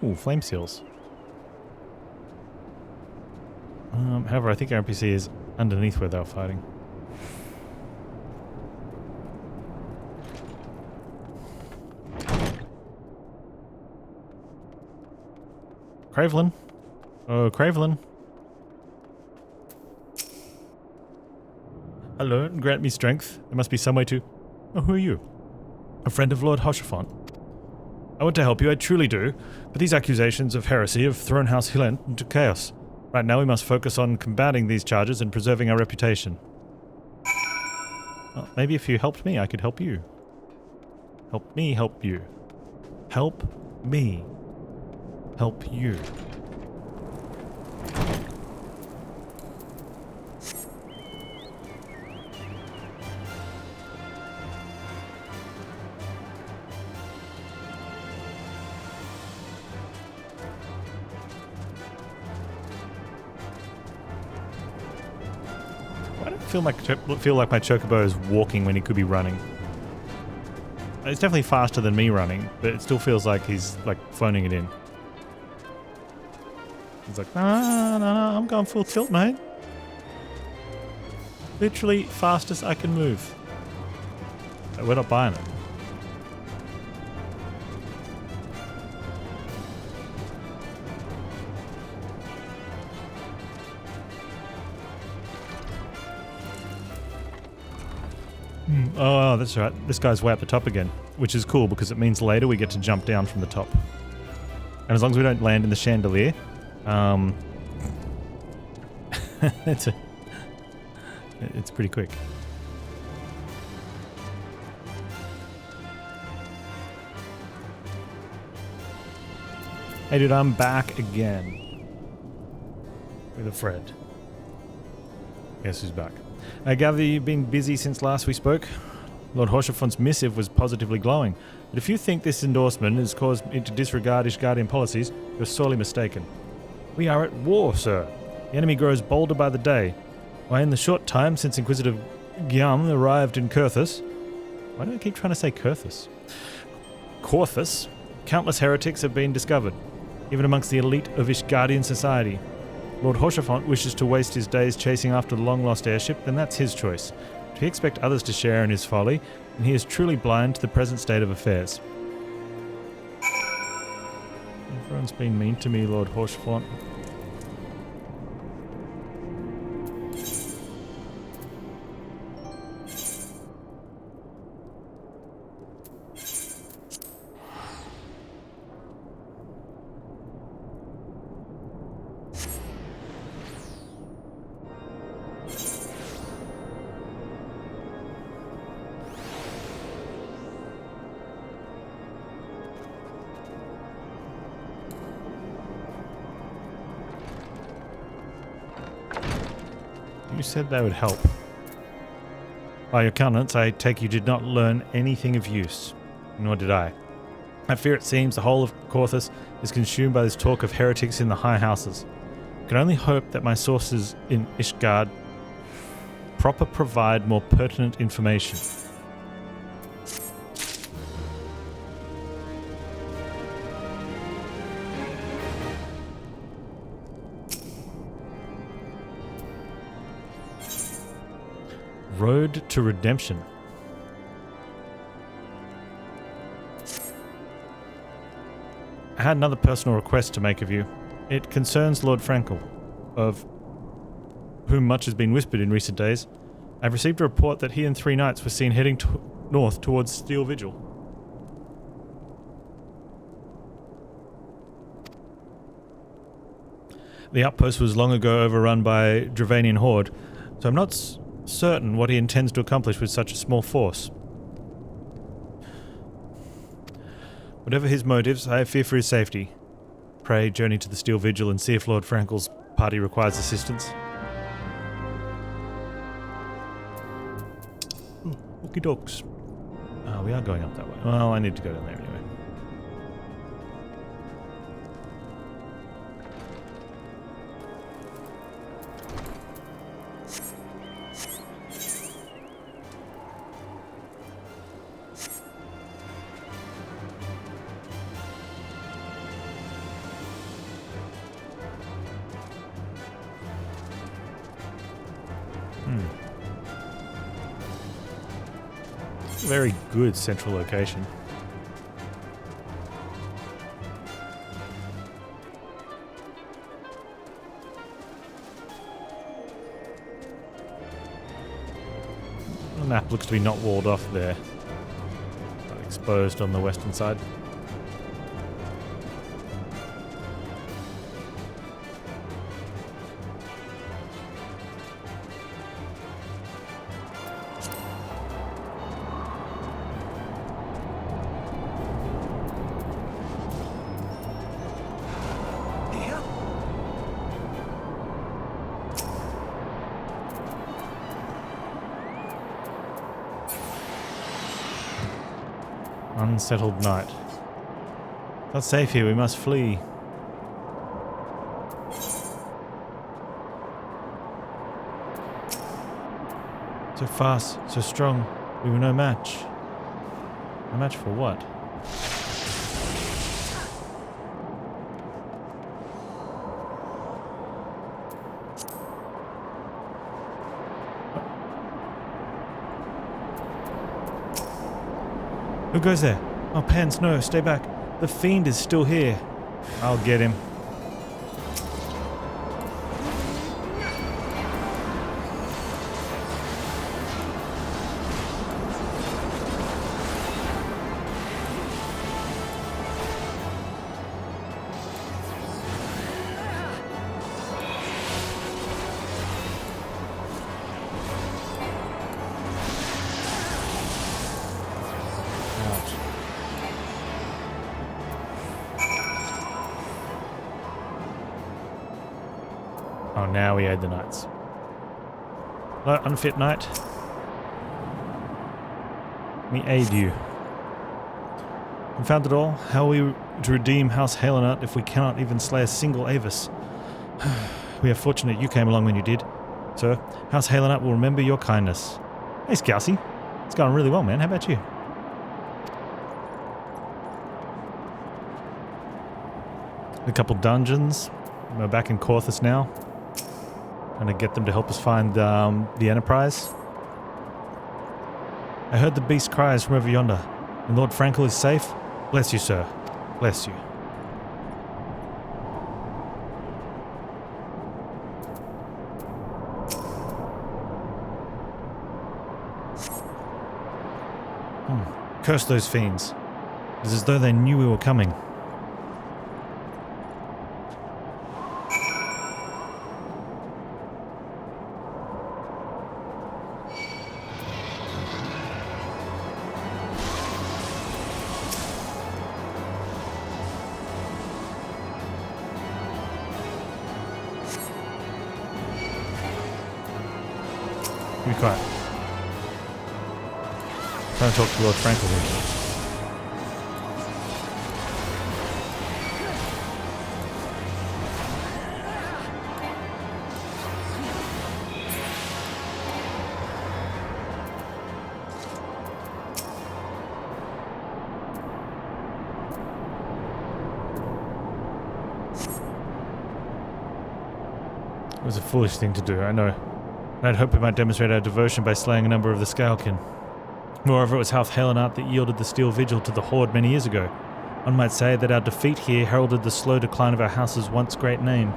Ooh, flame seals. However, I think our NPC is underneath where they were fighting. Cravelin. Oh, Cravelin. Hello, and grant me strength. There must be some way to... Oh, who are you? A friend of Lord Hoshafont. I want to help you, I truly do, but these accusations of heresy have thrown House Hillent into chaos. Right now we must focus on combating these charges and preserving our reputation. Well, maybe if you helped me, I could help you. Help me help you. Help me help you. feel like my chocobo is walking when he could be running. It's definitely faster than me running, but it still feels like he's like phoning it in. He's like, no, I'm going full tilt, mate. Literally fastest I can move. We're not buying it. Oh, that's right. This guy's way up the top again, which is cool because it means later we get to jump down from the top. And as long as we don't land in the chandelier, it's pretty quick. Hey dude, I'm back again. With a friend. Guess who's back? I gather you've been busy since last we spoke. Lord Horshafont's missive was positively glowing, but if you think this endorsement has caused me to disregard Ishgardian policies, you're sorely mistaken. We are at war, sir. The enemy grows bolder by the day. Why, in the short time since Inquisitor Guillaume arrived in Kurthus... Why do I keep trying to say Kurthus? Korthus, countless heretics have been discovered, even amongst the elite of Ishgardian society. Lord Horshafont wishes to waste his days chasing after the long-lost airship, then that's his choice. But he expects others to share in his folly, and he is truly blind to the present state of affairs. Everyone's been mean to me, Lord Horshafont. You said that would help. By your countenance, I take you did not learn anything of use. Nor did I. I fear it seems the whole of Korthus is consumed by this talk of heretics in the high houses. I can only hope that my sources in Ishgard provide more pertinent information. Road to Redemption. I had another personal request to make of you. It concerns Lord Frankel, of whom much has been whispered in recent days. I've received a report that he and 3 knights were seen heading north towards Steel Vigil. The outpost was long ago overrun by Draconian horde, so I'm not certain what he intends to accomplish with such a small force. Whatever his motives, I fear for his safety. Pray journey to the Steel Vigil and see if Lord Frankel's party requires assistance. Okie dokes. We are going up that way. Well, I need to go down there anyway. Very good central location. The map looks to be not walled off there, but exposed on the western side. Unsettled night. Not safe here, we must flee. So fast, so strong, we were no match. No match for what? Who goes there? Oh, Panz, no, stay back. The fiend is still here. I'll get him. Oh, now we aid the knights. Hello, unfit knight. We aid you. Confound it all. How are we to redeem House Halenut if we cannot even slay a single Avis? We are fortunate you came along when you did. Sir, House Halenut will remember your kindness. Hey, Scousey. It's going really well, man. How about you? A couple dungeons. We're back in Corthus now. Trying to get them to help us find the Enterprise. I heard the beast cries from over yonder. And Lord Frankel is safe? Bless you, sir. Bless you. Curse those fiends. It is as though they knew we were coming. Be quiet. Trying to talk to Lord Frankel here. It was a foolish thing to do, I know. I'd hoped we might demonstrate our devotion by slaying a number of the Scalekin. Moreover, it was House Halenut that yielded the Steel Vigil to the Horde many years ago. One might say that our defeat here heralded the slow decline of our house's once great name.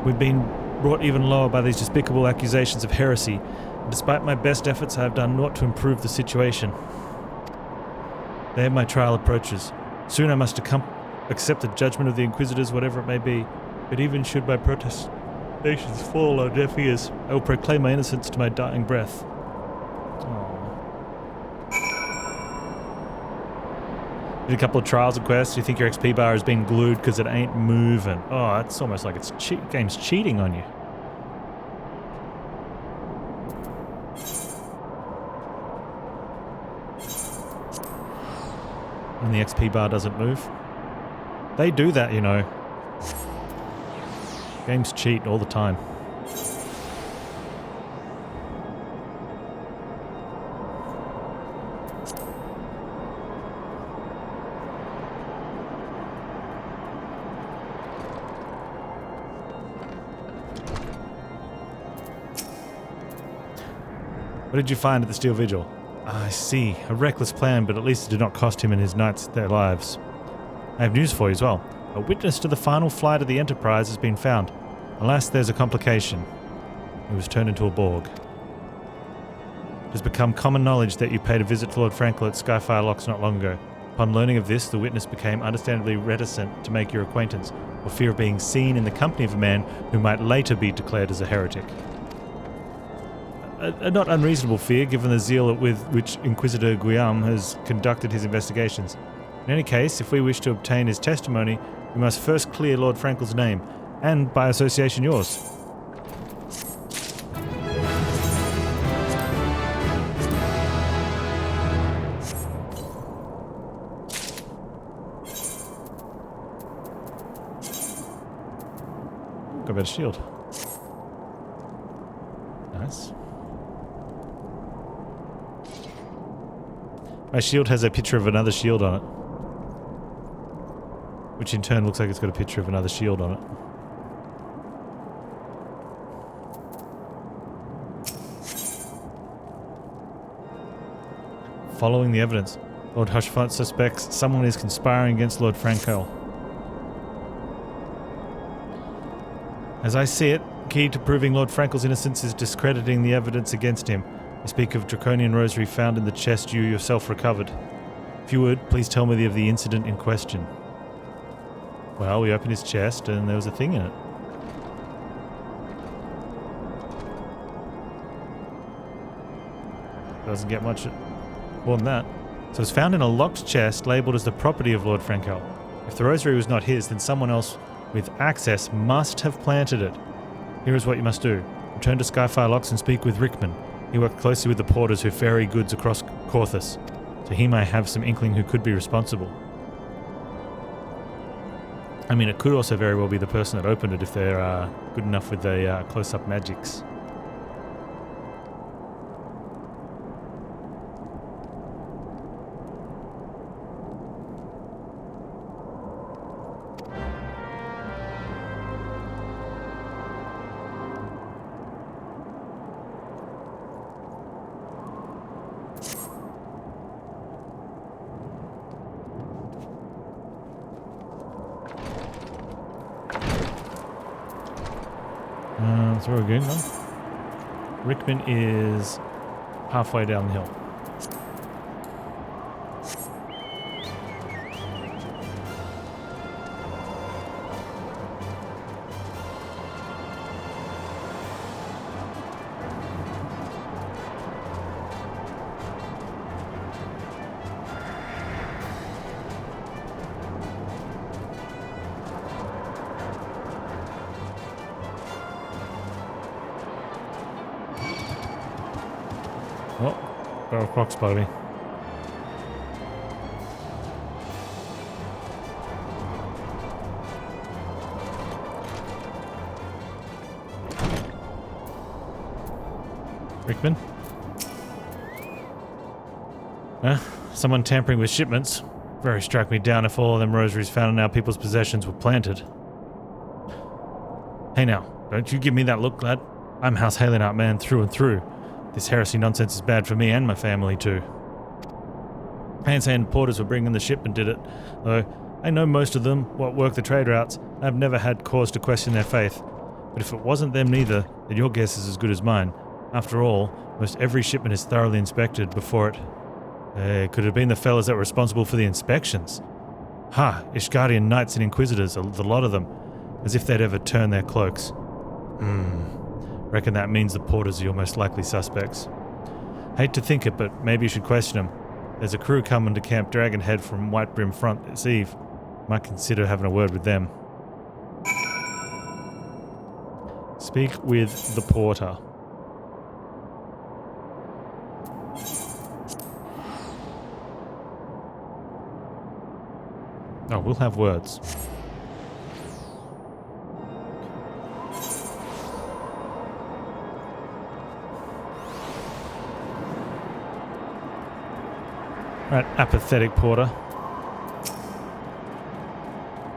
We've been brought even lower by these despicable accusations of heresy, and despite my best efforts I have done naught to improve the situation. There my trial approaches. Soon I must accept the judgment of the Inquisitors, whatever it may be, but even should my protestations fall on deaf ears, I will proclaim my innocence to my dying breath. Did a couple of trials and quests. You think your XP bar has been glued because it ain't moving. Oh, it's almost like it's game's cheating on you. And the XP bar doesn't move. They do that, you know. Games cheat all the time. What did you find at the Steel Vigil? I see. A reckless plan, but at least it did not cost him and his knights their lives. I have news for you as well. A witness to the final flight of the Enterprise has been found. Alas, there's a complication. He was turned into a Borg. It has become common knowledge that you paid a visit to Lord Frankel at Skyfire Locks not long ago. Upon learning of this, the witness became understandably reticent to make your acquaintance, for fear of being seen in the company of a man who might later be declared as a heretic. A not unreasonable fear, given the zeal with which Inquisitor Guillaume has conducted his investigations. In any case, if we wish to obtain his testimony, we must first clear Lord Frankel's name, and by association yours. Got a better shield. Nice. My shield has a picture of another shield on it. Which in turn looks like it's got a picture of another shield on it. Following the evidence, Lord Hushfont suspects someone is conspiring against Lord Frankel. As I see it, key to proving Lord Frankel's innocence is discrediting the evidence against him. I speak of Draconian Rosary found in the chest you yourself recovered. If you would, please tell me of the incident in question. Well, we opened his chest and there was a thing in it. Doesn't get much more than that. So it's found in a locked chest labelled as the property of Lord Frankel. If the rosary was not his, then someone else with access must have planted it. Here is what you must do. Return to Skyfire Locks and speak with Rickman. He worked closely with the porters who ferry goods across Corthus, so he may have some inkling who could be responsible. I mean, it could also very well be the person that opened it if they're good enough with the close-up magics. That's where we're going now. Rickman is halfway down the hill. Oh, barrel croc spotted me. Rickman? Someone tampering with shipments. Very struck me down if all of them rosaries found in our people's possessions were planted. Hey now, don't you give me that look, lad. I'm House Halenart man through and through. This heresy nonsense is bad for me and my family too. Panz and porters were bringing the ship and did it, though I know most of them, what work the trade routes. I've never had cause to question their faith. But if it wasn't them neither, then your guess is as good as mine. After all, most every shipment is thoroughly inspected before it. Could it have been the fellas that were responsible for the inspections? Ha! Ishgardian knights and inquisitors, the lot of them. As if they'd ever turn their cloaks. Reckon that means the porters are your most likely suspects. Hate to think it, but maybe you should question them. There's a crew coming to Camp Dragonhead from White Brim Front this eve. Might consider having a word with them. Speak with the porter. Oh, we'll have words. Right, apathetic porter.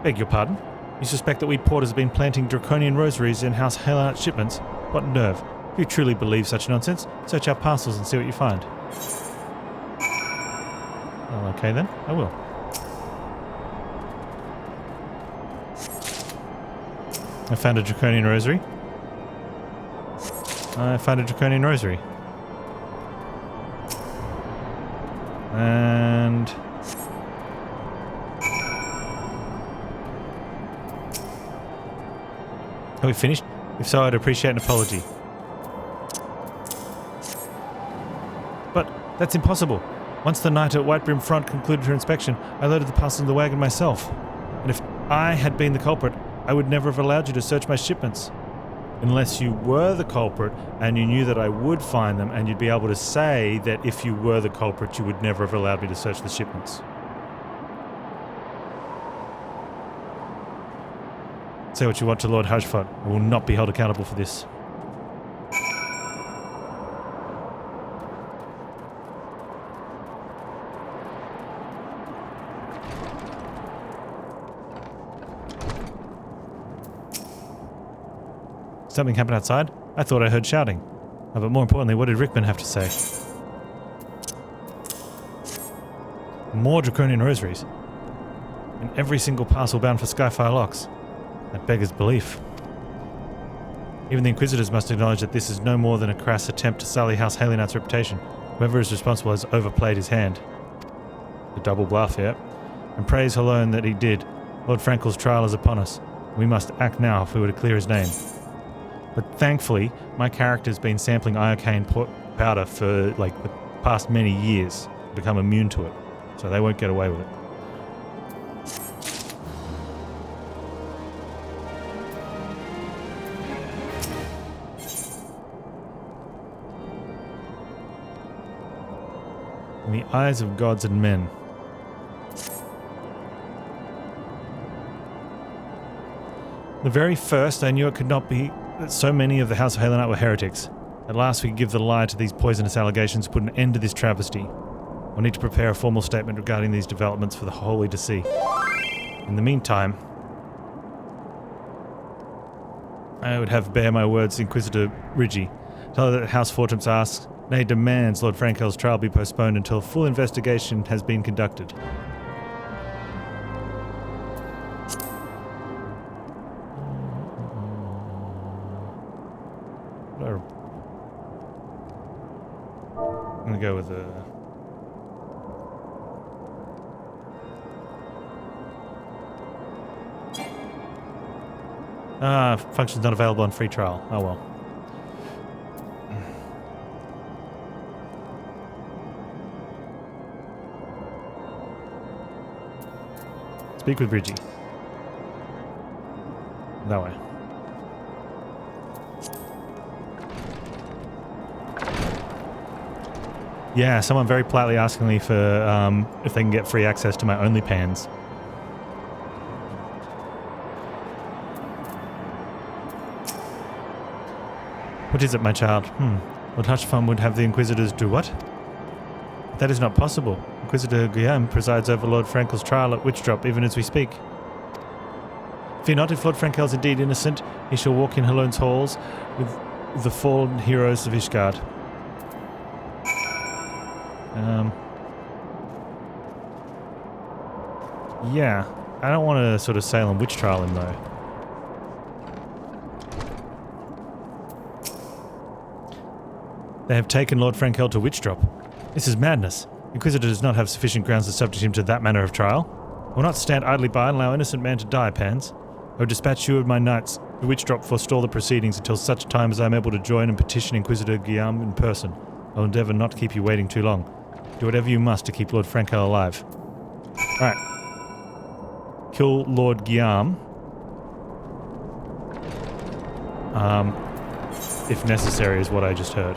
Beg your pardon? You suspect that we porters have been planting Draconian Rosaries in House Halenart shipments? What nerve. If you truly believe such nonsense, search our parcels and see what you find. Well, okay then, I will. I found a Draconian Rosary. I found a Draconian Rosary. And... are we finished? If so, I'd appreciate an apology. But that's impossible. Once the knight at White Brim Front concluded her inspection, I loaded the parcel in the wagon myself. And if I had been the culprit, I would never have allowed you to search my shipments. Unless you were the culprit and you knew that I would find them, and you'd be able to say that if you were the culprit, you would never have allowed me to search the shipments. Say what you want to Lord Hushfont. I will not be held accountable for this. Something happened outside? I thought I heard shouting. Oh, but more importantly, what did Rickman have to say? More Draconian Rosaries. And every single parcel bound for Skyfire locks. That beggars belief. Even the Inquisitors must acknowledge that this is no more than a crass attempt to sully House Halionat's reputation. Whoever is responsible has overplayed his hand. A double bluff, yeah? And praise alone that he did. Lord Frankel's trial is upon us. We must act now if we were to clear his name. But thankfully, my character's been sampling iocane powder for, like, the past many years. Become immune to it. So they won't get away with it. In the eyes of gods and men. The very first, I knew it could not be that so many of the House of Halionat were heretics. At last we could give the lie to these poisonous allegations, put an end to this travesty. We'll need to prepare a formal statement regarding these developments for the Holy to see. In the meantime, I would have bear my words Inquisitor Ridgie. Tell her that House Fortress asks, nay, demands Lord Frankel's trial be postponed until a full investigation has been conducted. I'm gonna go with function's not available on free trial. Oh well. Speak with Bridgie. That way. Yeah, someone very politely asking me for if they can get free access to my OnlyPans. What is it, my child? Lord Hushfum would have the Inquisitors do what? That is not possible. Inquisitor Guillaume presides over Lord Frankel's trial at Witchdrop even as we speak. Fear not, if Lord Frankel is indeed innocent, he shall walk in Halone's halls with the fallen heroes of Ishgard. Yeah, I don't want to sort of Salem witch trial him though. They have taken Lord Frankel to Witchdrop. This is madness. Inquisitor does not have sufficient grounds to subject him to that manner of trial. I will not stand idly by and allow innocent man to die, Panz. I will dispatch you and my knights to Witchdrop forestall the proceedings until such time as I am able to join and petition Inquisitor Guillaume in person. I will endeavour not to keep you waiting too long. Do whatever you must to keep Lord Frankel alive. Alright. Kill Lord Guillaume. If necessary is what I just heard.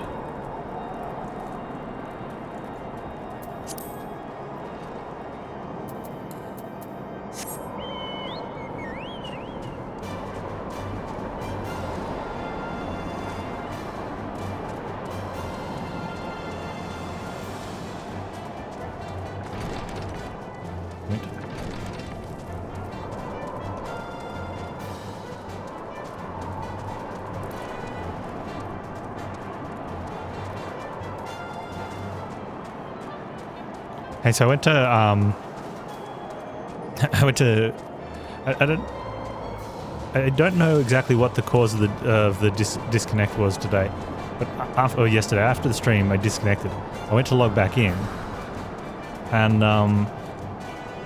Hey, so I went to, I don't know exactly what the cause of the disconnect was today, but yesterday after the stream I disconnected. I went to log back in, and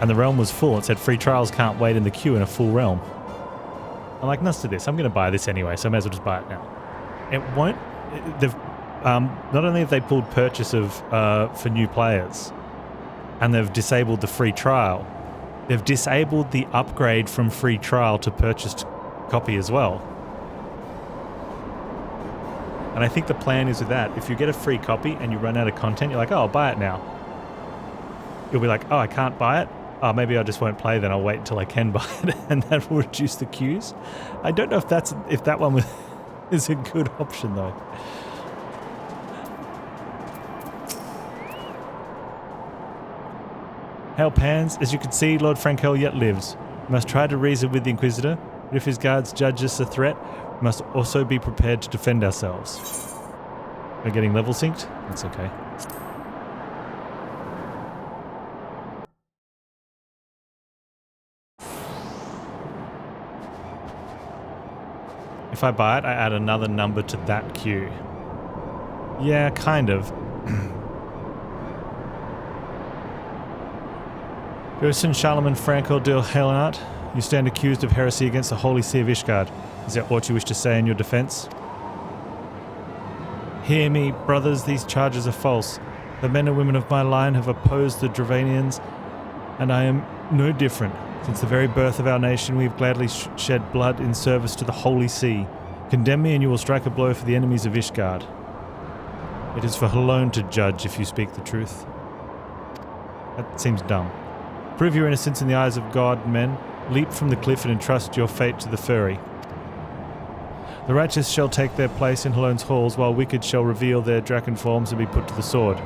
the realm was full. It said free trials can't wait in the queue in a full realm. I'm like, nuts to this. I'm going to buy this anyway, so I may as well just buy it now. It won't. They've not only have they pulled purchase of for new players. And they've disabled the free trial. They've disabled the upgrade from free trial to purchased copy as well. And I think the plan is with that, if you get a free copy and you run out of content, you're like, oh, I'll buy it now. You'll be like, oh, I can't buy it? Oh, maybe I just won't play then, I'll wait until I can buy it, and that will reduce the queues. I don't know if that one is a good option though. Hail Panz, as you can see, Lord Frankel yet lives. We must try to reason with the Inquisitor, but if his guards judge us a threat, We must also be prepared to defend ourselves. We're getting level synced? That's okay. If I buy it, I add another number to that queue. Yeah, kind of. Gerson Charlemagne Franco de Helenart, you stand accused of heresy against the Holy See of Ishgard. Is there aught you wish to say in your defense? Hear me, brothers, these charges are false. The men and women of my line have opposed the Dravanians, and I am no different. Since the very birth of our nation, we have gladly shed blood in service to the Holy See. Condemn me and you will strike a blow for the enemies of Ishgard. It is for her alone to judge if you speak the truth. That seems dumb. Prove your innocence in the eyes of God, men. Leap from the cliff and entrust your fate to the Fury. The righteous shall take their place in Halone's halls, while wicked shall reveal their draken forms and be put to the sword.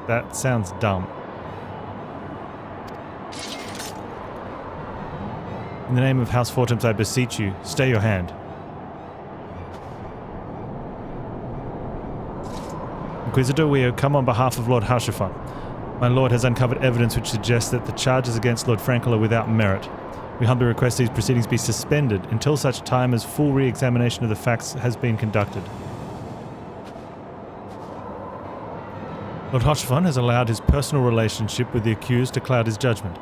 That sounds dumb. In the name of House Fortums, I beseech you, stay your hand. Inquisitor, we have come on behalf of Lord Harshaphon. My lord has uncovered evidence which suggests that the charges against Lord Frankel are without merit. We humbly request these proceedings be suspended until such time as full re-examination of the facts has been conducted. Lord Harshaphon has allowed his personal relationship with the accused to cloud his judgment.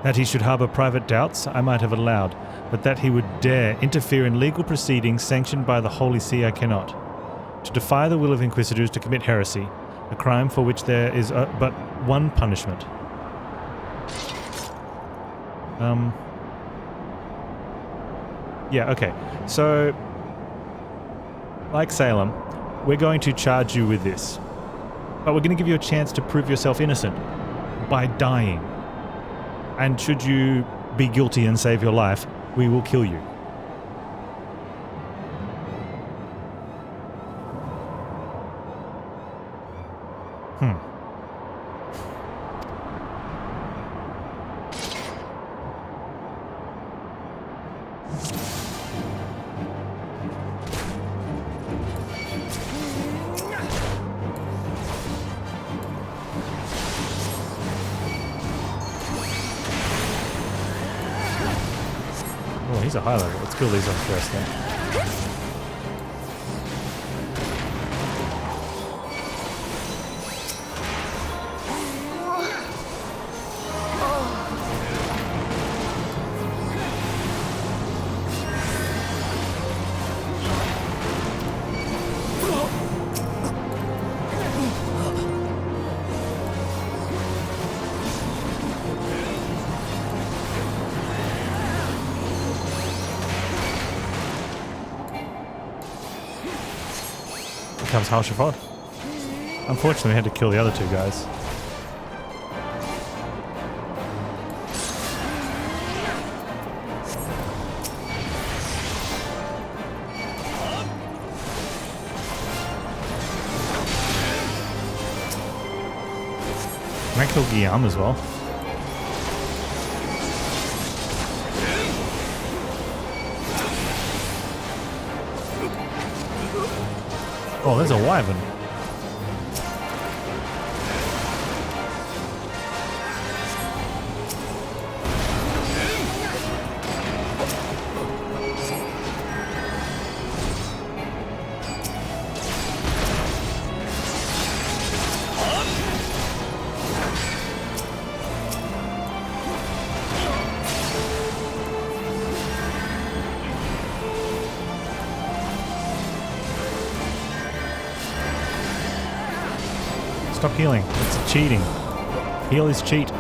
That he should harbour private doubts, I might have allowed, but that he would dare interfere in legal proceedings sanctioned by the Holy See, I cannot. To defy the will of inquisitors to commit heresy, a crime for which there is but one punishment. Yeah, okay. So, like Salem, we're going to charge you with this. But we're going to give you a chance to prove yourself innocent by dying. And should you be guilty and save your life, we will kill you. Oh, he's a high level. Let's kill these ones first then. Comes Harshaphon. Unfortunately, we had to kill the other two guys. Can I kill Guillaume as well? Oh, there's a wyvern. Stop healing. It's cheating. Heal is cheat.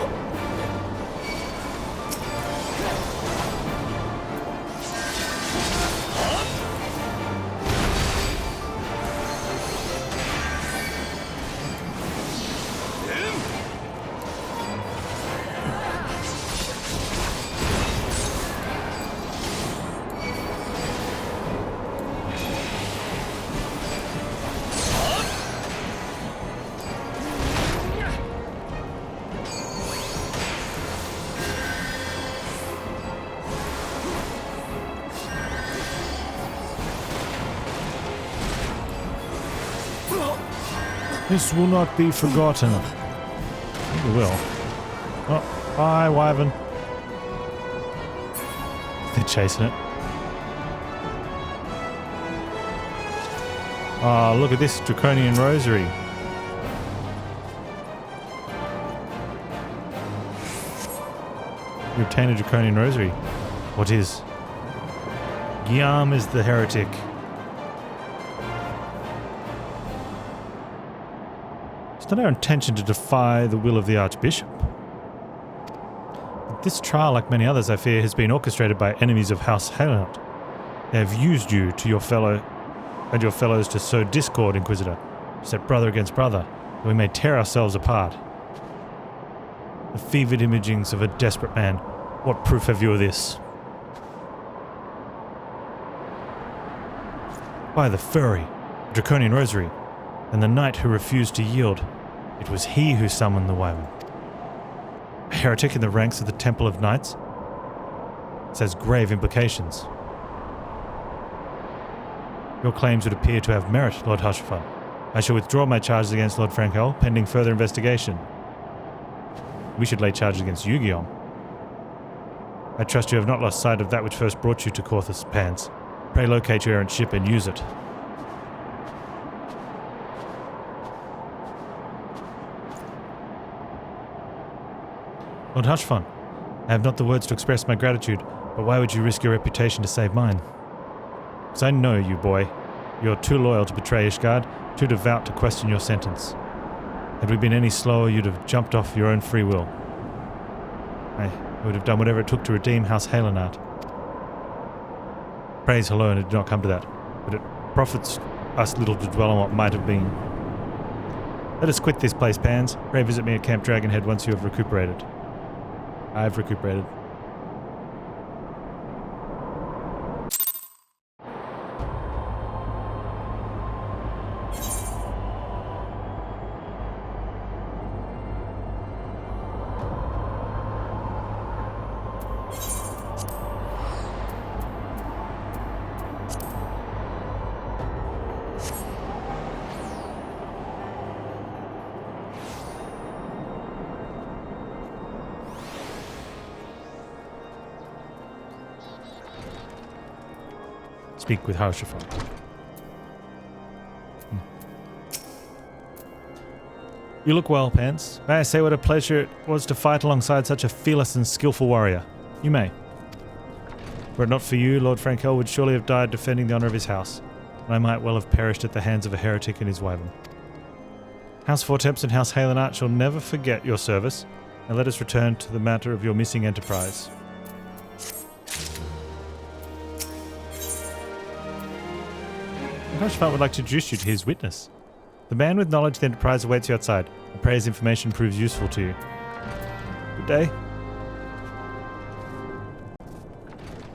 This will not be forgotten. It will. Oh, bye, Wyvern. They're chasing it. Oh, look at this Draconian Rosary. You obtain a Draconian Rosary. What is? Guillaume is the heretic. It's not our intention to defy the will of the Archbishop. But this trial, like many others, I fear, has been orchestrated by enemies of House Halenot. They have used you to your fellow and your fellows to sow discord, Inquisitor, to set brother against brother, that we may tear ourselves apart. The fevered imagings of a desperate man. What proof have you of this? By the Fury, Draconian Rosary, and the knight who refused to yield. It was he who summoned the Wyvern. A heretic in the ranks of the Temple of Knights? This has grave implications. Your claims would appear to have merit, Lord Hushafar. I shall withdraw my charges against Lord Frankel, pending further investigation. We should lay charges against you, Guillaume. I trust you have not lost sight of that which first brought you to Corthus, Panz. Pray locate your errant ship and use it. Lord Hushfon, I have not the words to express my gratitude, but why would you risk your reputation to save mine? Because I know you, boy. You're too loyal to betray Ishgard, too devout to question your sentence. Had we been any slower, you'd have jumped off your own free will. I would have done whatever it took to redeem House Halenart. Praise alone, it did not come to that, but it profits us little to dwell on what might have been. Let us quit this place, Panz. Pray visit me at Camp Dragonhead once you have recuperated. I've recuperated. Speak with Haushofer. You look well, Panz. May I say what a pleasure it was to fight alongside such a fearless and skillful warrior? You may. Were it not for you, Lord Frankel would surely have died defending the honour of his house, and I might well have perished at the hands of a heretic and his wyvern. House Fortemps and House Halenart shall never forget your service, and let us return to the matter of your missing enterprise. Hushfart would like to introduce you to his witness. The man with knowledge of the enterprise awaits you outside. I pray his information proves useful to you. Good day.